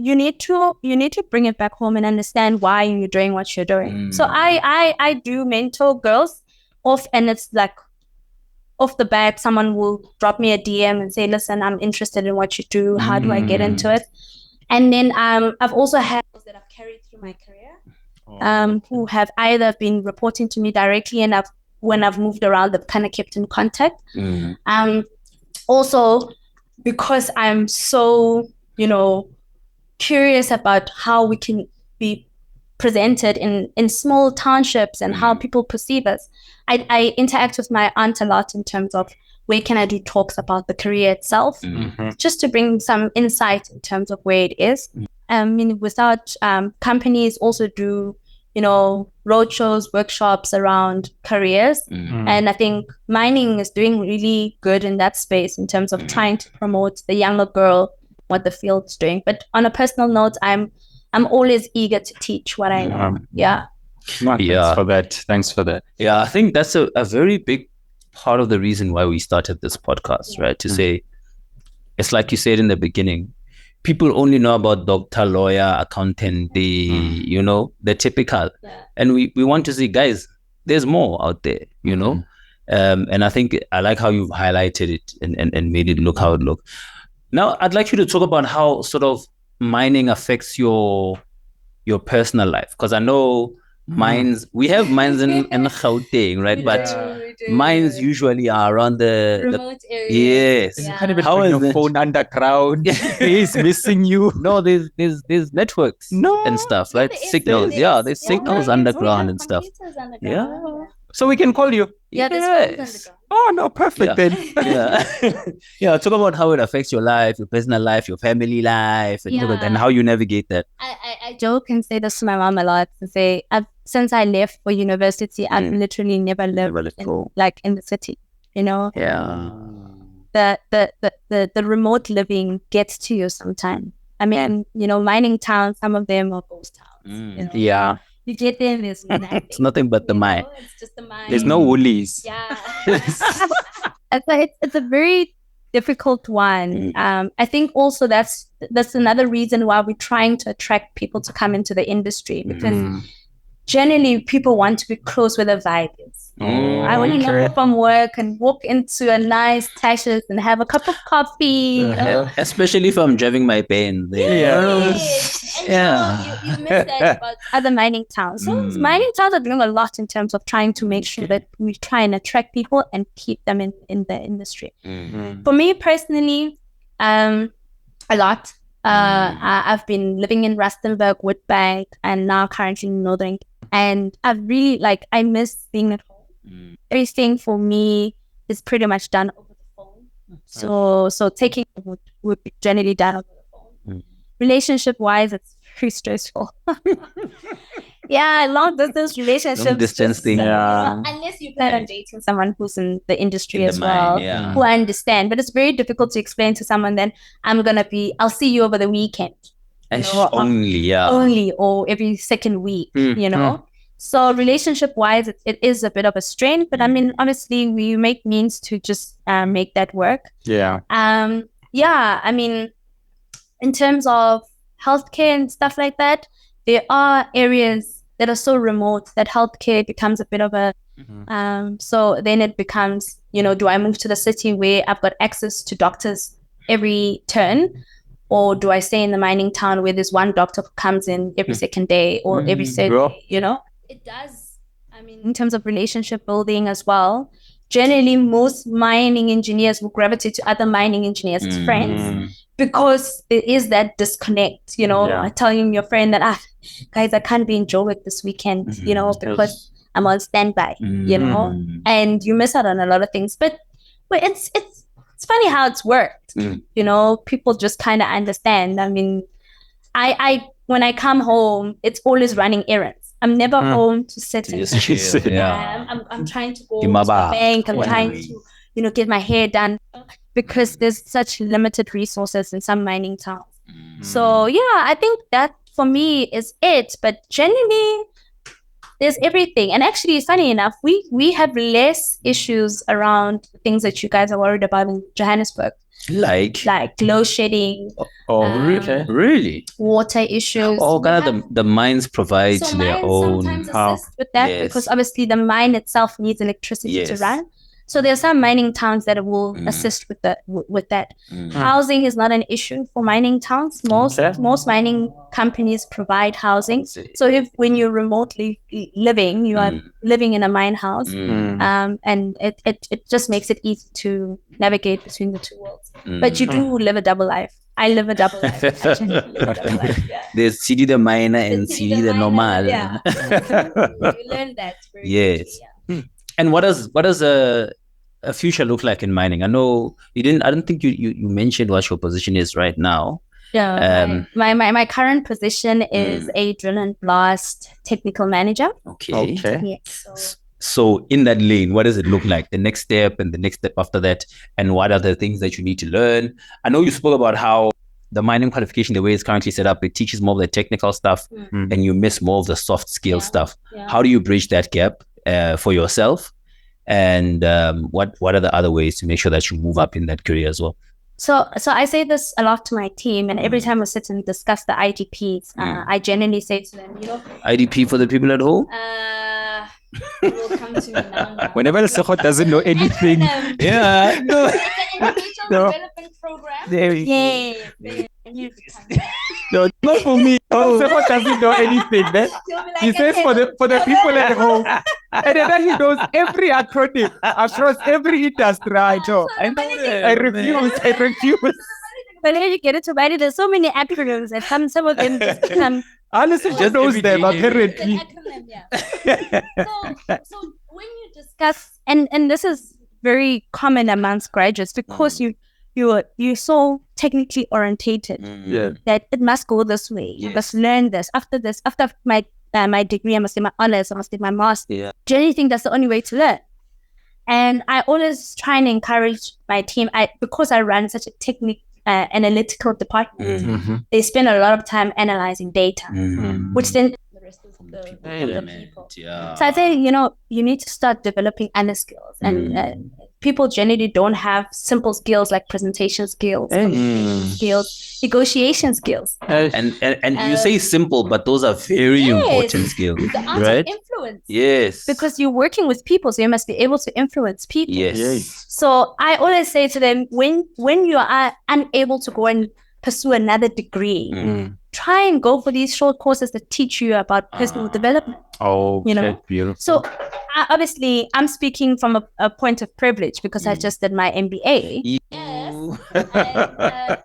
You need to bring it back home and understand why you're doing what you're doing. So I do mentor girls off, and it's like off the bat, someone will drop me a DM and say, listen, I'm interested in what you do. How do I get into it? And then I've also had those that I've carried through my career, who have either been reporting to me directly, and when I've moved around, they've kind of kept in contact. Also, because I'm so, curious about how we can be presented in small townships and how people perceive us. I interact with my aunt a lot in terms of where can I do talks about the career itself, just to bring some insight in terms of where it is. I mean, without companies also do, roadshows, workshops around careers. And I think mining is doing really good in that space in terms of trying to promote the younger girl, what the field's doing. But on a personal note, I'm always eager to teach what I know. Thanks for that. Yeah, I think that's a very big part of the reason why we started this podcast, right? To say, it's like you said in the beginning, people only know about doctor, lawyer, accountant, the typical. And we want to see, guys, there's more out there, and I think I like how you've highlighted it and made it look how it looked. Now, I'd like you to talk about how sort of mining affects your personal life, because I know mines, we have mines in Gauteng, right? But mines usually are around the remote areas. Yes. You can't even put your phone underground. He's missing you. No, there's networks and stuff, right? Signals. There's signals underground and stuff. Underground. So we can call you. Yeah, there's phones underground. Oh no, perfect then. Talk about how it affects your life, your personal life, your family life, and how you navigate that. I joke and say this to my mom a lot, to say, since I left for university, I've literally never lived in the city. Yeah. The remote living gets to you sometimes. I mean, mining towns, some of them are ghost towns. Yeah. You get there, there's nothing. It's nothing but the mine. It's just the mine. There's no woolies. Yeah. It's a very difficult one. I think also that's another reason why we're trying to attract people to come into the industry, because generally people want to be close where the vibe is. I want to come from work and walk into a nice Tasha's and have a cup of coffee. Especially if I'm driving my pen there. You miss that about other mining towns. So mining towns are doing a lot in terms of trying to make sure that we try and attract people and keep them in the industry. For me personally, a lot. I've been living in Rustenburg, Woodbank, and now currently in Northern. And I've really I miss being at home. Everything for me is pretty much done over the phone. So taking would be generally done over the phone. Relationship wise, it's very stressful. Long distance relationships. Long distance thing. Unless you plan on dating someone who's in the industry as well, who I understand. But it's very difficult to explain to someone then I'll see you over the weekend. Only, or every second week, So relationship wise, it is a bit of a strain, but I mean, honestly, we make means to just make that work. Yeah. I mean, in terms of healthcare and stuff like that, there are areas that are so remote that healthcare becomes a bit of a so then it becomes, do I move to the city where I've got access to doctors every turn, or do I stay in the mining town where there's one doctor who comes in every second day or every third day, It does, in terms of relationship building as well, generally most mining engineers will gravitate to other mining engineers as friends because there is that disconnect, telling your friend that, guys, I can't be in Joburg this weekend, because I'm on standby, and you miss out on a lot of things. But it's funny how it's worked. People just kind of understand. I when I come home, it's always running errands. I'm never home to sit and I'm trying to go to the bank. I'm trying to, get my hair done because there's such limited resources in some mining towns. So yeah, I think that for me is it. But generally, there's everything. And actually, funny enough, we have less issues around things that you guys are worried about in Johannesburg. Like load shedding. Really? Water issues. The mines provide their own. Sometimes assist with that because obviously the mine itself needs electricity to run. So there are some mining towns that will assist with that. Housing is not an issue for mining towns. Most mining companies provide housing. So when you're remotely living, you are living in a mine house, and it just makes it easy to navigate between the two worlds. But you do live a double life. I live a double life. There's Tshidi the miner and Tshidi the normal. Yeah. You learn that. Yes. And what does a future look like in mining? I know you didn't. I don't think you mentioned what your position is right now. Yeah. My current position is a drill and blast technical manager. Okay. Yeah, so in that lane, what does it look like? The next step and the next step after that, and what are the things that you need to learn? I know you spoke about how the mining qualification, the way it's currently set up, it teaches more of the technical stuff, and you miss more of the soft skill stuff. Yeah. How do you bridge that gap for yourself? And what are the other ways to make sure that you move up in that career as well? So I say this a lot to my team, and every time we sit and discuss the IDPs, I generally say to them, IDP for the people at home? Will come to me now. Whenever Lesego doesn't know anything. Yeah. No. It's an individual development program. There we go. No, not for me. Lesego doesn't know anything. He says for the people at home. And then he knows every acronym across every industry. I know. I refuse. But when you get it to write it, there's so many acronyms and some of them just become. Honestly, just knows them apparently. So when you discuss, and this is very common amongst graduates because you're so technically orientated that it must go this way. You must learn this. After my degree, I must do my honors, I must do my master. Yeah. Generally think that's the only way to learn. And I always try and encourage my team, because I run such a analytical department, they spend a lot of time analyzing data, which then the rest of the people. Yeah. So I say, you need to start developing other skills. And people generally don't have simple skills like presentation skills, skills, negotiation skills. And you say simple, but those are very important skills, the art right? of influence. Yes. Because you're working with people, so you must be able to influence people. Yes. So I always say to them, when you are unable to go and pursue another degree, try and go for these short courses that teach you about personal development. Oh, beautiful. So obviously, I'm speaking from a point of privilege because I just did my MBA. Yes. And,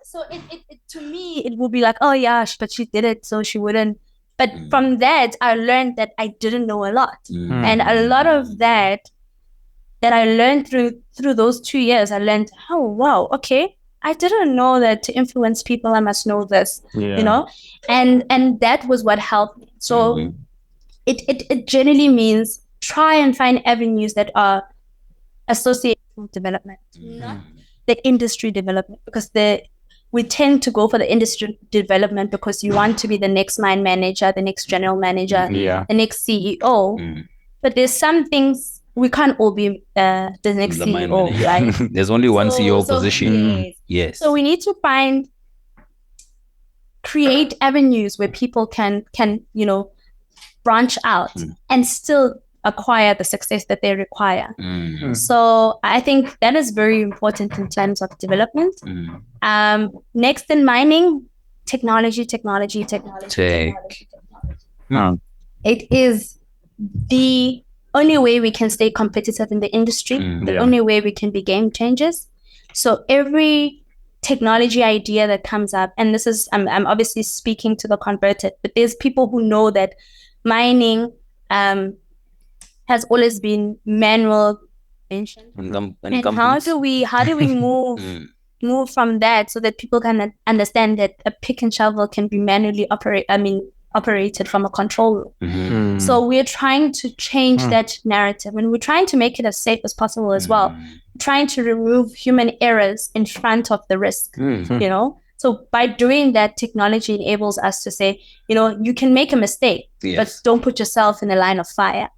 so it to me, it would be like, oh yeah, but she did it, so she wouldn't. But from that, I learned that I didn't know a lot. And a lot of that I learned through those 2 years, I learned, oh, wow, okay. I didn't know that to influence people, I must know this, and that was what helped me. So it generally means try and find avenues that are associated with development, not the industry development, because we tend to go for the industry development because you want to be the next mine manager, the next general manager, the next CEO. But there's some things we can't all be the next CEO, right? There's only one CEO position. Yes. So we need to find create avenues where people can branch out and still acquire the success that they require. So I think that is very important in terms of development. Next in mining, technology. It is the only way we can stay competitive in the industry, the only way we can be game changers. So every technology idea that comes up, and this is, I'm obviously speaking to the converted, but there's people who know that mining has always been manual intervention. And how do we move from that so that people can understand that a pick and shovel can be manually operated from a control room. So we're trying to change that narrative, and we're trying to make it as safe as possible as well. Trying to remove human errors in front of the risk, So by doing that, technology enables us to say, you can make a mistake, but don't put yourself in a line of fire,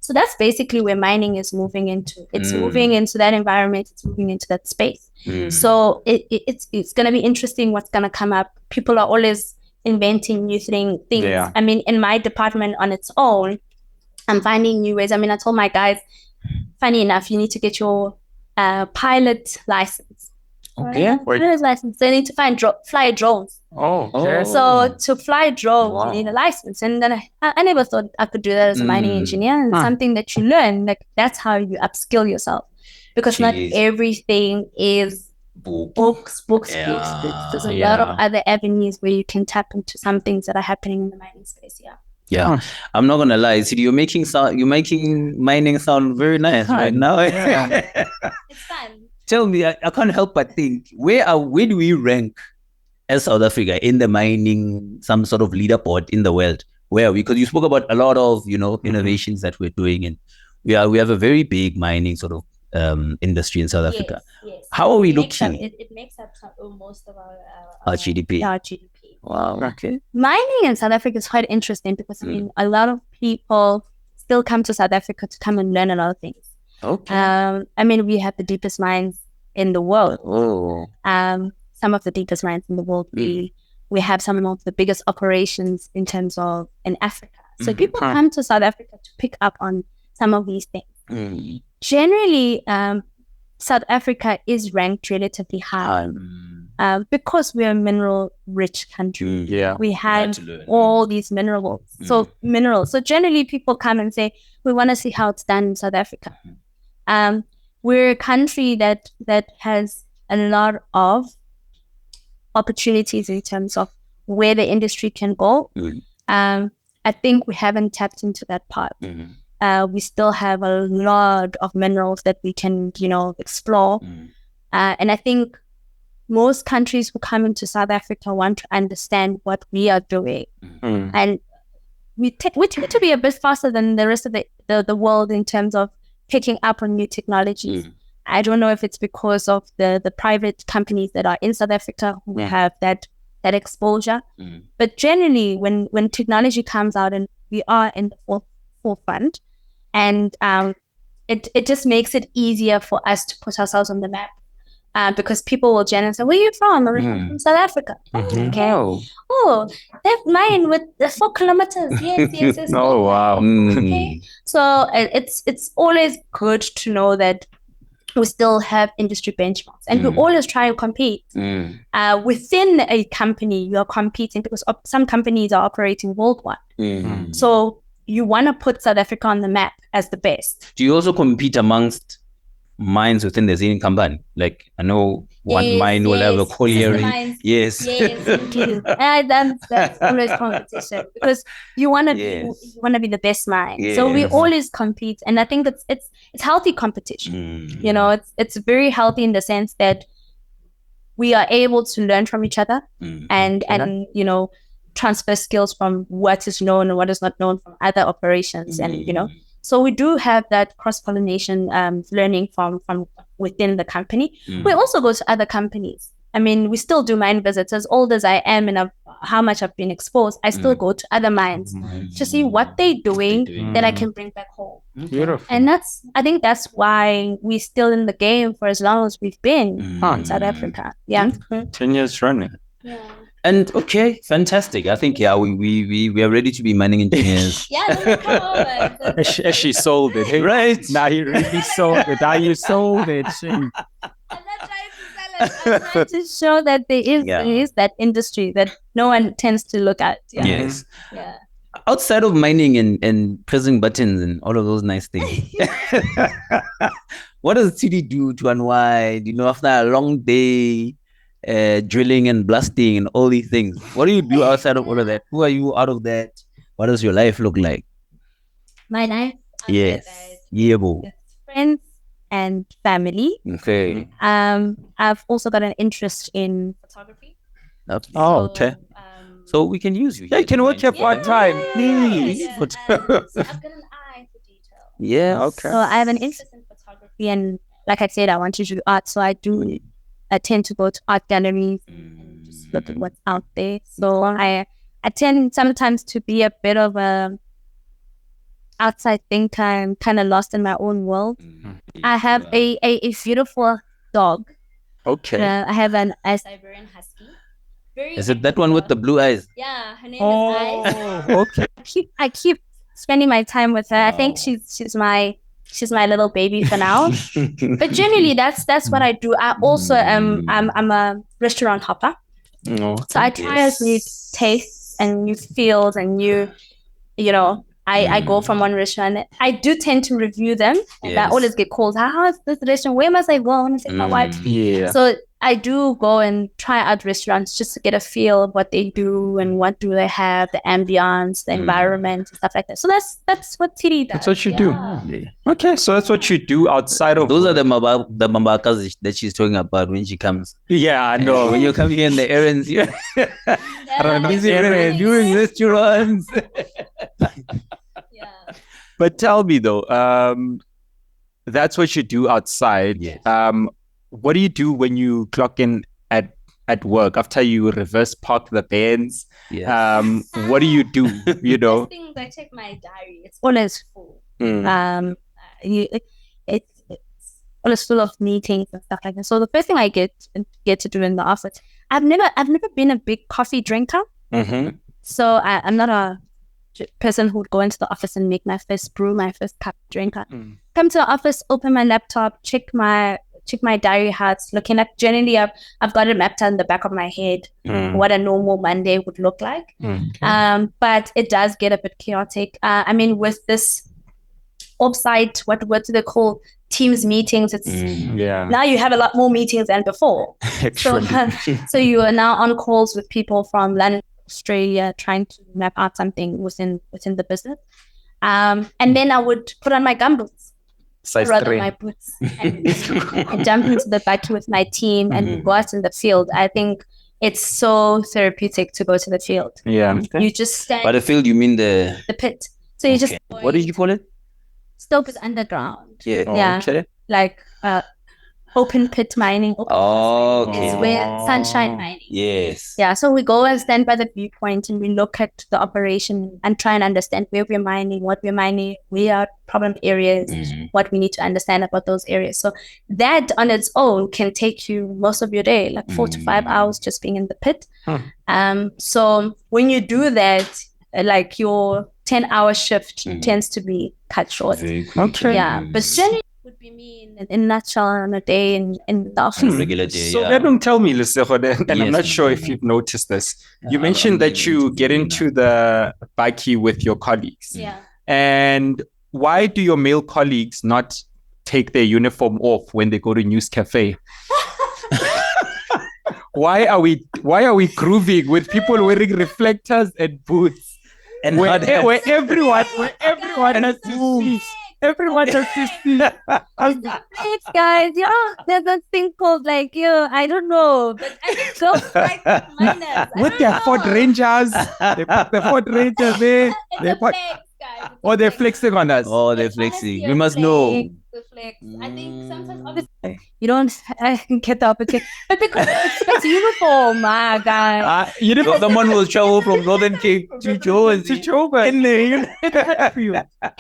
So that's basically where mining is moving into. It's moving into that environment. It's moving into that space. So it's going to be interesting what's going to come up. People are always inventing new things. I mean, in my department on its own, I'm finding new ways. I mean, I told my guys, funny enough, you need to get your pilot license. Okay. Pilot license. They need to fly drones. So to fly a drone, you need a license. And then I never thought I could do that as a mining engineer. And something that you learn, like that's how you upskill yourself. Because not everything is books. There's a lot of other avenues where you can tap into some things that are happening in the mining space. I'm not gonna lie, Tshidi, you're making mining sound very nice right now. It's fun. Tell me, I can't help but think, where do we rank as South Africa in the mining, some sort of leaderboard in the world? Where are we? Because you spoke about a lot of innovations that we're doing, and we have a very big mining sort of industry in South Africa. Yes. How are we looking? It makes up most of our GDP. Our GDP. Wow. Okay. Mining in South Africa is quite interesting because a lot of people still come to South Africa to come and learn a lot of things. Okay. I mean, we have the deepest mines in the world. Some of the deepest mines in the world. We have some of the biggest operations in Africa. So people come to South Africa to pick up on some of these things. Generally, South Africa is ranked relatively high because we're a mineral-rich country. We have all these minerals. So generally, people come and say, "We want to see how it's done in South Africa." We're a country that has a lot of opportunities in terms of where the industry can go. I think we haven't tapped into that part. We still have a lot of minerals that we can, explore. And I think most countries who come into South Africa want to understand what we are doing. And we tend to be a bit faster than the rest of the world in terms of picking up on new technologies. I don't know if it's because of the private companies that are in South Africa who have that exposure. But generally, when technology comes out and we are in the forefront, and it just makes it easier for us to put ourselves on the map. Because people will generally say, "Where are you from?" "I'm from South Africa." Okay. Oh, that mine with the 4 kilometers. Yes. Oh, wow. Okay. So it's always good to know that we still have industry benchmarks, and we always try to compete. Within a company, you are competing because some companies are operating worldwide. So you want to put South Africa on the map as the best. Do you also compete amongst mines within the same company? Like, I know one mine will have a colliery. Yes. That's always competition because you want to be the best mine. So we always compete, and I think it's healthy competition. It's very healthy in the sense that we are able to learn from each other and transfer skills from what is known and what is not known from other operations, and so we do have that cross-pollination learning from within the company. We also go to other companies. I mean, we still do mine visits. As old as I am and how much I've been exposed, I still go to other mines to see what they're doing that I can bring back home. Beautiful. And I think that's why we're still in the game for as long as we've been in South Africa. 10 years running. And okay, fantastic. I think we are ready to be mining engineers. Yeah, no, come over. She sold it. Hey? Right. Now you really sold it. Now you sold it. I'm not trying to sell it. I'm trying to show that there is that industry that no one tends to look at. Yeah. Yes. Yeah. Outside of mining and pressing buttons and all of those nice things, what does Tshidi do to unwind? After a long day, drilling and blasting and all these things, what do you do outside of all of that? Who are you out of that? What does your life look like? My life. Yes. Yeah, boo. Friends and family. Okay. I've also got an interest in photography. Oh, okay. So we can use you. Yeah, you can work here part-time. I've got an eye for detail. Yeah. Okay. So I have an interest in photography, and like I said, I want to do art. So I tend to go to art galleries and just look at what's out there. So I tend sometimes to be a bit of a outside thinker. I'm kind of lost in my own world. I have a beautiful dog. Okay. I have a Siberian Husky. Is it that one with the blue eyes? Yeah, her name is Ice. Okay. I keep spending my time with her. I think she's my little baby for now. But generally, that's what I do. I also I'm a restaurant hopper. Okay. So I try out new tastes and new fields and I go from one restaurant. I do tend to review them, and I always get calls. How is this restaurant? Where must I go? I want to take my wife. Yeah. So I do go and try out restaurants just to get a feel of what they do and what do they have, the ambience, the environment, and stuff like that. So that's what Tshidi does. That's what you do. Okay, so that's what you do outside of. Those are the mambakas that she's talking about when she comes. Yeah, I know. When you come here in the errands, you're busy doing restaurants. Yeah. But tell me though, that's what you do outside. Yes. What do you do when you clock in at work after you reverse park the Benz? Yes. What do you do? First thing, I check my diary. It's always full. It's always full of meetings and stuff like that. So the first thing I get to do in the office, I've never been a big coffee drinker. Mm-hmm. So I'm not a person who would go into the office and make my first brew, my first cup drinker. Come to the office, open my laptop, check my diary hearts, looking at generally I've got it mapped out in the back of my head what a normal Monday would look like. But it does get a bit chaotic. I mean, with this offsite, what do they call Teams meetings? It's now you have a lot more meetings than before. So you are now on calls with people from London, Australia, trying to map out something within the business. And then I would put on my gumboots. Rather my boots and jump into the buggy with my team and go out in the field. I think it's so therapeutic to go to the field. Yeah. You just stand. By the field, you mean the pit. So you just. What did you call it? Stope is underground. Yeah. Yeah. Okay. Like open pit mining. Okay. Is where sunshine mining. Yes. Yeah. So we go and stand by the viewpoint and we look at the operation and try and understand where we're mining, what we're mining, where are problem areas, what we need to understand about those areas. So that on its own can take you most of your day, like 4 to 5 hours just being in the pit. So when you do that, like your 10-hour shift tends to be cut short. Okay. Yeah. But generally would be me in a nutshell on a day in the office. Regular day. So don't tell me, Lesego, and I'm not sure if you've noticed this. You mentioned that you get into the buggy with your colleagues. Yeah. And why do your male colleagues not take their uniform off when they go to News Cafe? Why are we grooving with people wearing reflectors and boots? And where everyone has to see. Everyone has to see. Thanks, guys. Yeah, there's a thing called I don't know, but I think girls like minors. With their Ford Rangers, they put the Ford Rangers there. It's a flex, guys. Oh, they're flexing on us. Oh, they're flexing. We must know. The flex. I think sometimes, obviously, you don't get the opportunity, but because it's uniform, my guy. Someone will travel from Northern Cape to Joburg. It's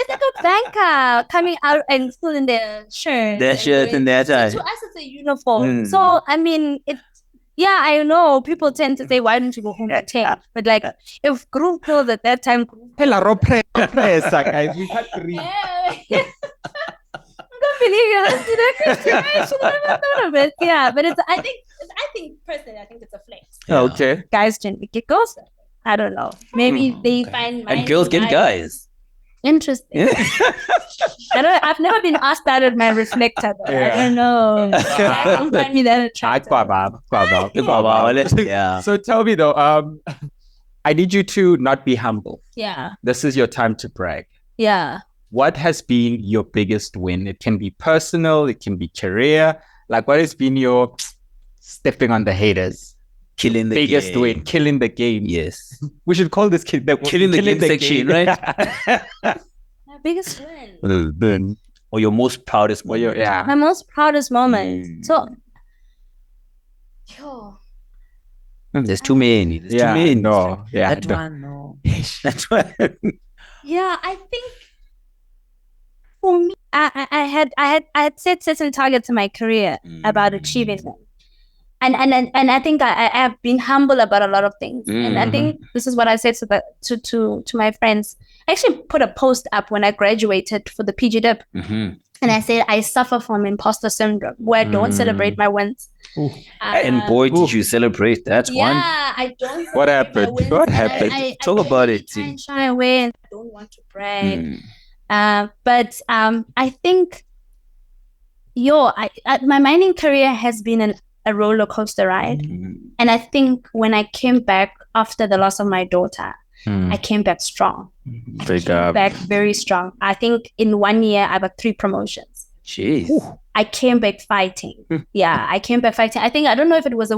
like a banker coming out and still in their shirt. Their shirt and their tie. So to us, it's a uniform. So I mean, Yeah, I know. People tend to say, why don't you go home at 10? But like, if group calls at that time, Hela ro presa, guys. We can't read. I can't believe you did that question. I should have never thought of it. Yeah, but I think personally, I think it's a flex. Yeah. Okay. Guys generally get girls. I don't know. Maybe they find And girls get guys. interesting. I've never been asked that at my reflector. Though. Yeah. I don't know. I don't find me that attractive. Yeah. So tell me though, I need you to not be humble. Yeah. This is your time to brag. Yeah. What has been your biggest win? It can be personal, it can be career. Like, what has been your stepping on the haters? Killing the Biggest game. win, killing the game. Yes. We should call this the Killing the game section, right? My biggest win. Or your most proudest Well, moment. yeah. My most proudest moment. So, yo, There's too many. There's too many. No. Yeah. That no. one, no. That one. yeah, I think for me, I had set certain targets in my career about achieving them. And I think I have been humble about a lot of things. And I think this is what I said to my friends. I actually put a post up when I graduated for the PG Dip. And I said, I suffer from imposter syndrome where I don't celebrate my wins. And boy, did you celebrate that one. Yeah, I don't. What happened? What happened? Talk about it. I try and shy away and I don't want to brag. But I think, my mining career has been a roller coaster ride. And I think when I came back after the loss of my daughter, I came back strong. Back very strong. I think in 1 year, I got 3 promotions. Jeez. I came back fighting. Yeah, I came back fighting. I don't know if it was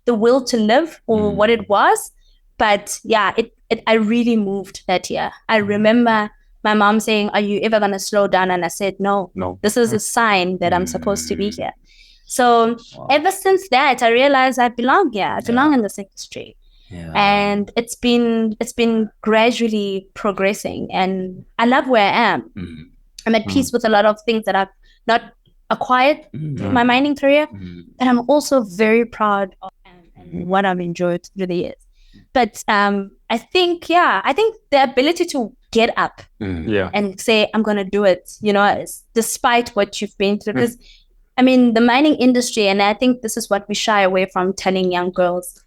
the will to live or what it was, but yeah, I really moved that year. I remember my mom saying, "Are you ever gonna slow down?" And I said, "No. This is a sign that I'm supposed to be here." So ever since that, I realized I belong here. I belong in this industry. Yeah. And it's been gradually progressing, and I love where I am. I'm at peace with a lot of things that I've not acquired in my mining career, and I'm also very proud of and what I've enjoyed through the years. But I think the ability to get up and say, I'm going to do it, despite what you've been through. Because, I mean, the mining industry, and I think this is what we shy away from telling young girls,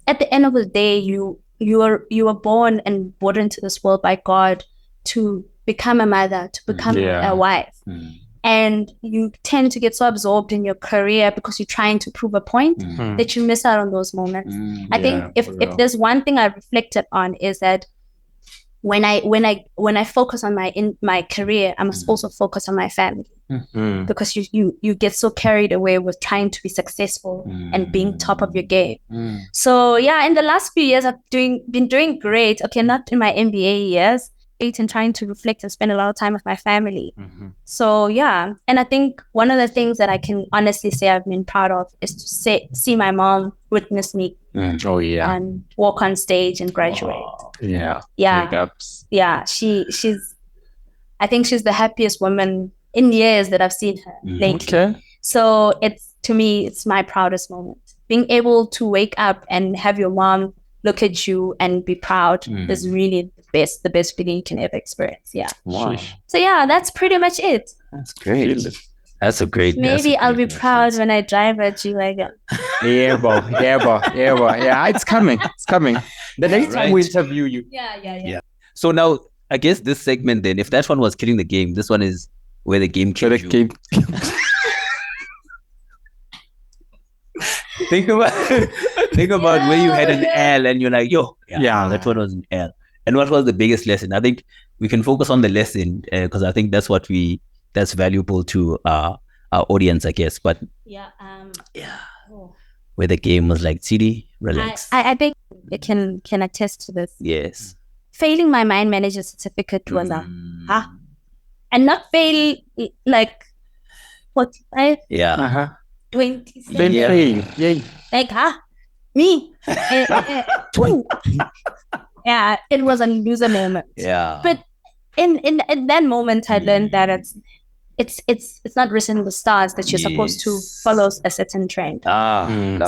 at the end of the day, you are born and brought into this world by God to become a mother, to become a wife. And you tend to get so absorbed in your career because you're trying to prove a point that you miss out on those moments. I think if there's one thing I reflected on is that when I focus on my career, I must also focus on my family. Because you get so carried away with trying to be successful and being top of your game. So yeah, in the last few years, I've been doing great. Okay, not in my MBA years, and trying to reflect and spend a lot of time with my family. So yeah, and I think one of the things that I can honestly say I've been proud of is to see my mom witness me and walk on stage and graduate. She's I think she's the happiest woman in years that I've seen her lately. So it's my proudest moment. Being able to wake up and have your mom look at you and be proud is really the best feeling you can ever experience. Yeah. Wow. So yeah, that's pretty much it. That's great. That's a great. Maybe I'll be proud when I drive a G-Wagon. Yeah, it's coming. The next time we interview you. Yeah. So now, I guess this segment then, if that one was killing the game, this one is where the game killed you. Think about where you had an L and you're like, that one was an L. And what was the biggest lesson? I think we can focus on the lesson because I think that's that's valuable to our audience, I guess. But where the game was like, Tshidi, relax. I think I can attest to this. Yes. Failing my mine manager certificate was and not fail like 45. 27. Like, me. 2. Yeah, it was a loser moment. Yeah. But in that moment, I learned that it's not written in the stars that you're supposed to follow a certain trend.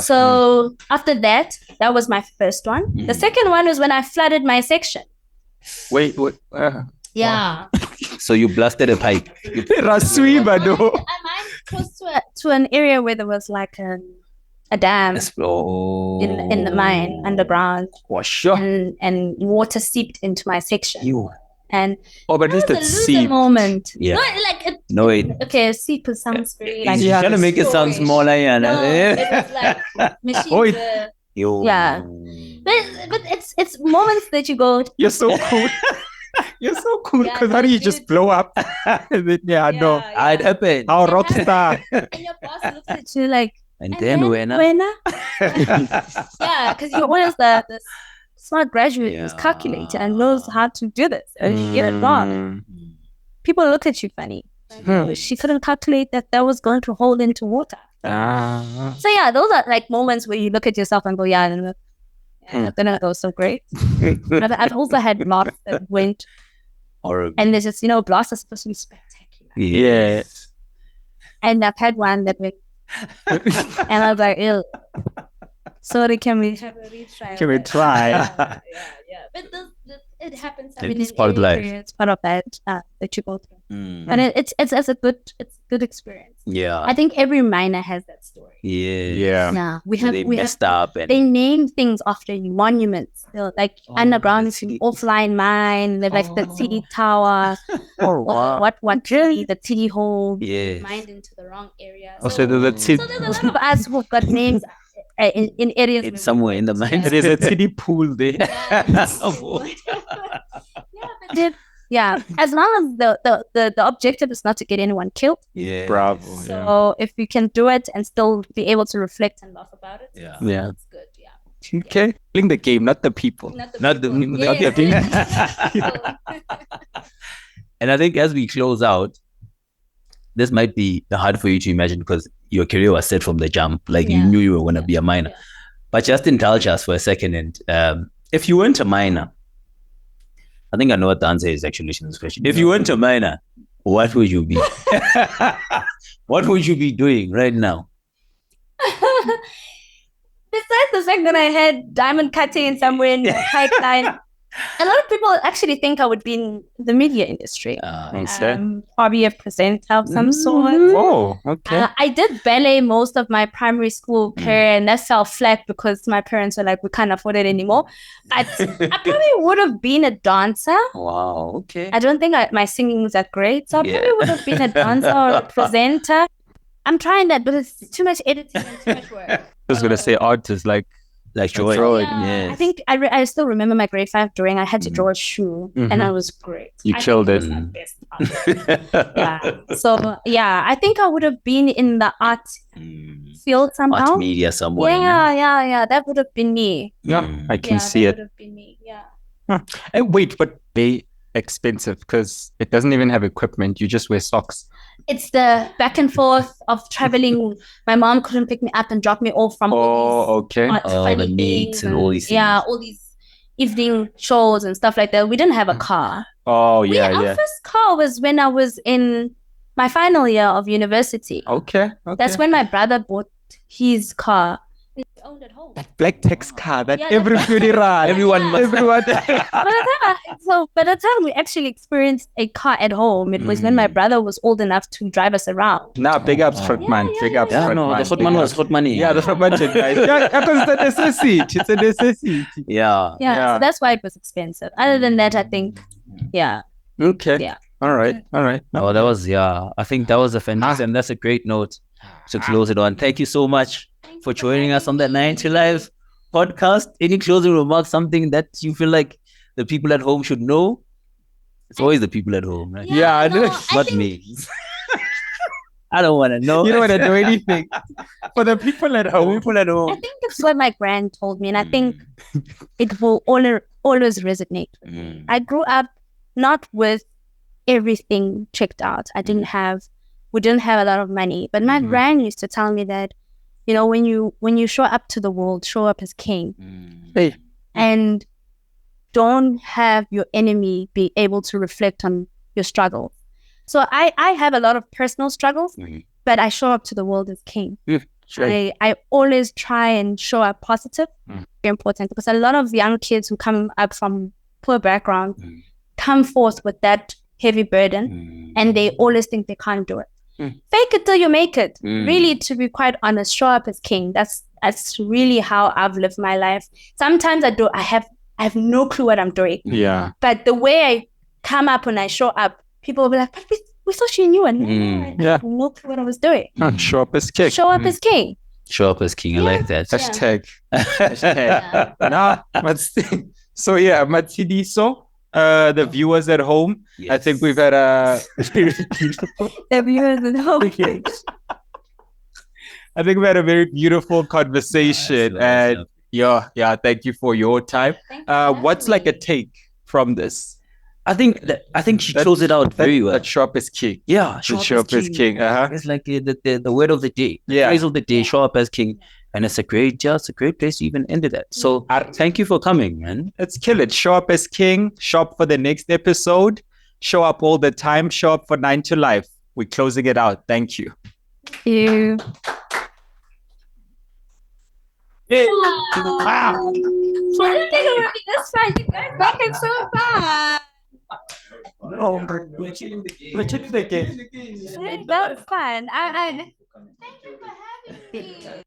So after that was my first one. The second one was when I flooded my section. Wait. Yeah. So you blasted a pipe. Raswiba, I mined close to an area where there was like a dam in the mine underground. Oh, sure. And water seeped into my section. And but at least it it's was a seep. moment. Yeah. No, okay, seep sounds very like You're trying to make it sound smaller, No, it was like machines. Yeah. But it's moments that you go, You're so cool. You're so cool because how do you just blow up? No. I'd happen. How rockstar. And your boss looks at you like, And then when yeah, because you're always the smart graduate who's calculated and knows how to do this. And you get it wrong. People look at you funny. Like, she couldn't calculate that was going to hold into water. So yeah, those are like moments where you look at yourself and go, yeah, that was so great. But I've also had blasts that went horrible. And there's just, blasts are supposed to be spectacular. Yes. And I've had one that went and I was like, ew. Sorry, can we have a retry? Can we try? Yeah. But it happens. It's part of life. It's part of that that you go through. And it's a good experience. Yeah. I think every miner has that story. Yeah. Yeah. They messed up and they name things after you, monuments. Like underground, it's an offline mine. They're like the Tshidi Tower. What Mgidi, the Tshidi hole. Yeah. Mined into the wrong area. So there's a So there's a lot of us who've got names in areas. It's somewhere in the mine. There is a city pool there. Yeah, as long as the objective is not to get anyone killed. Yeah. Bravo. So if you can do it and still be able to reflect and laugh about it, Yeah. that's good. Yeah. Okay. Playing the game, not the people. Not the thing. And I think as we close out, this might be hard for you to imagine because your career was set from the jump. Like you knew you were going to be a miner. Yeah. But just indulge us for a second. And if you weren't a miner, I think I know what the answer is actually to this question. If you weren't a miner, what would you be? What would you be doing right now? Besides the fact that I had diamond cutting somewhere in the pipeline, a lot of people actually think I would be in the media industry. Probably a presenter of some sort. Oh, okay. I did ballet most of my primary school career, and that fell flat because my parents were like, we can't afford it anymore. I probably would have been a dancer. Wow, okay. I don't think my singing was that great, so I probably would have been a dancer or a presenter. I'm trying that, but it's too much editing and too much work. I was going to say art is like drawing. Yeah. I think I still remember my grade 5 drawing. I had to draw a shoe, and that was great. You killed it. My best art. So I think I would have been in the art field somehow. Art media somewhere. Yeah. That would have been me. Yeah, I can see it. That would have been me. Yeah. And wait, but they expensive because it doesn't even have equipment. You just wear socks. It's the back and forth of traveling. My mom couldn't pick me up and drop me off from the meets and all these things. Yeah, all these evening shows and stuff like that. We didn't have a car. Our first car was when I was in my final year of university. Okay. That's when my brother bought his car. Owned at home. That black tax car that every everyone. By the time we actually experienced a car at home, it was when my brother was old enough to drive us around. Nah, big ups, Frotman. Big ups, Frotman. The Frotman was hot money. Yeah, the Frotman, guys. Yeah, because it's a necessity. It's a necessity. Yeah. So that's why it was expensive. Other than that, I think, Okay. Yeah. All right. Oh, that was, I think that was a fantastic, and that's a great note to close it on. Thank you so much for joining us on the 9 to Live podcast. Any closing remarks, something that you feel like the people at home should know? It's always the people at home, right? Not me. I don't want to know. You don't want to do anything for the people at home. I think that's what my grand told me, and I think it will always resonate with me. I grew up not with everything checked out. We didn't have a lot of money, but my grand used to tell me that, when you show up to the world, show up as king. Hey. And don't have your enemy be able to reflect on your struggle. So I have a lot of personal struggles, but I show up to the world as king. I always try and show up positive. Very important, because a lot of young kids who come up from poor backgrounds come forth with that heavy burden, and they always think they can't do it. Fake it till you make it. Really, to be quite honest, show up as king. That's really how I've lived my life. Sometimes I have no clue what I'm doing. Yeah. But the way I come up when I show up, people will be like, but we thought she knew, and I have no clue what I was doing. Show up as king. Show up as king. Show up as king. I like that. Hashtag. Nah, so yeah, Matshidiso, the viewers at home, I think we've had a very beautiful. The viewers at home. I think we had a very beautiful conversation, and thank you for your time. What's like a take from this? I think she closed it out very well. That show up as king. Yeah, show up as king. It's like the word of the day. The phrase of the day, show up as king. And it's a great place to even end it at. So thank you for coming, man. Let's kill it. Show up as king. Show up for the next episode. Show up all the time. Show up for 9 to Life. We're closing it out. Thank you. Thank you. Wow. That's fine. You guys back it so fast. No, we're chilling the game. That's fun. Thank you for having me.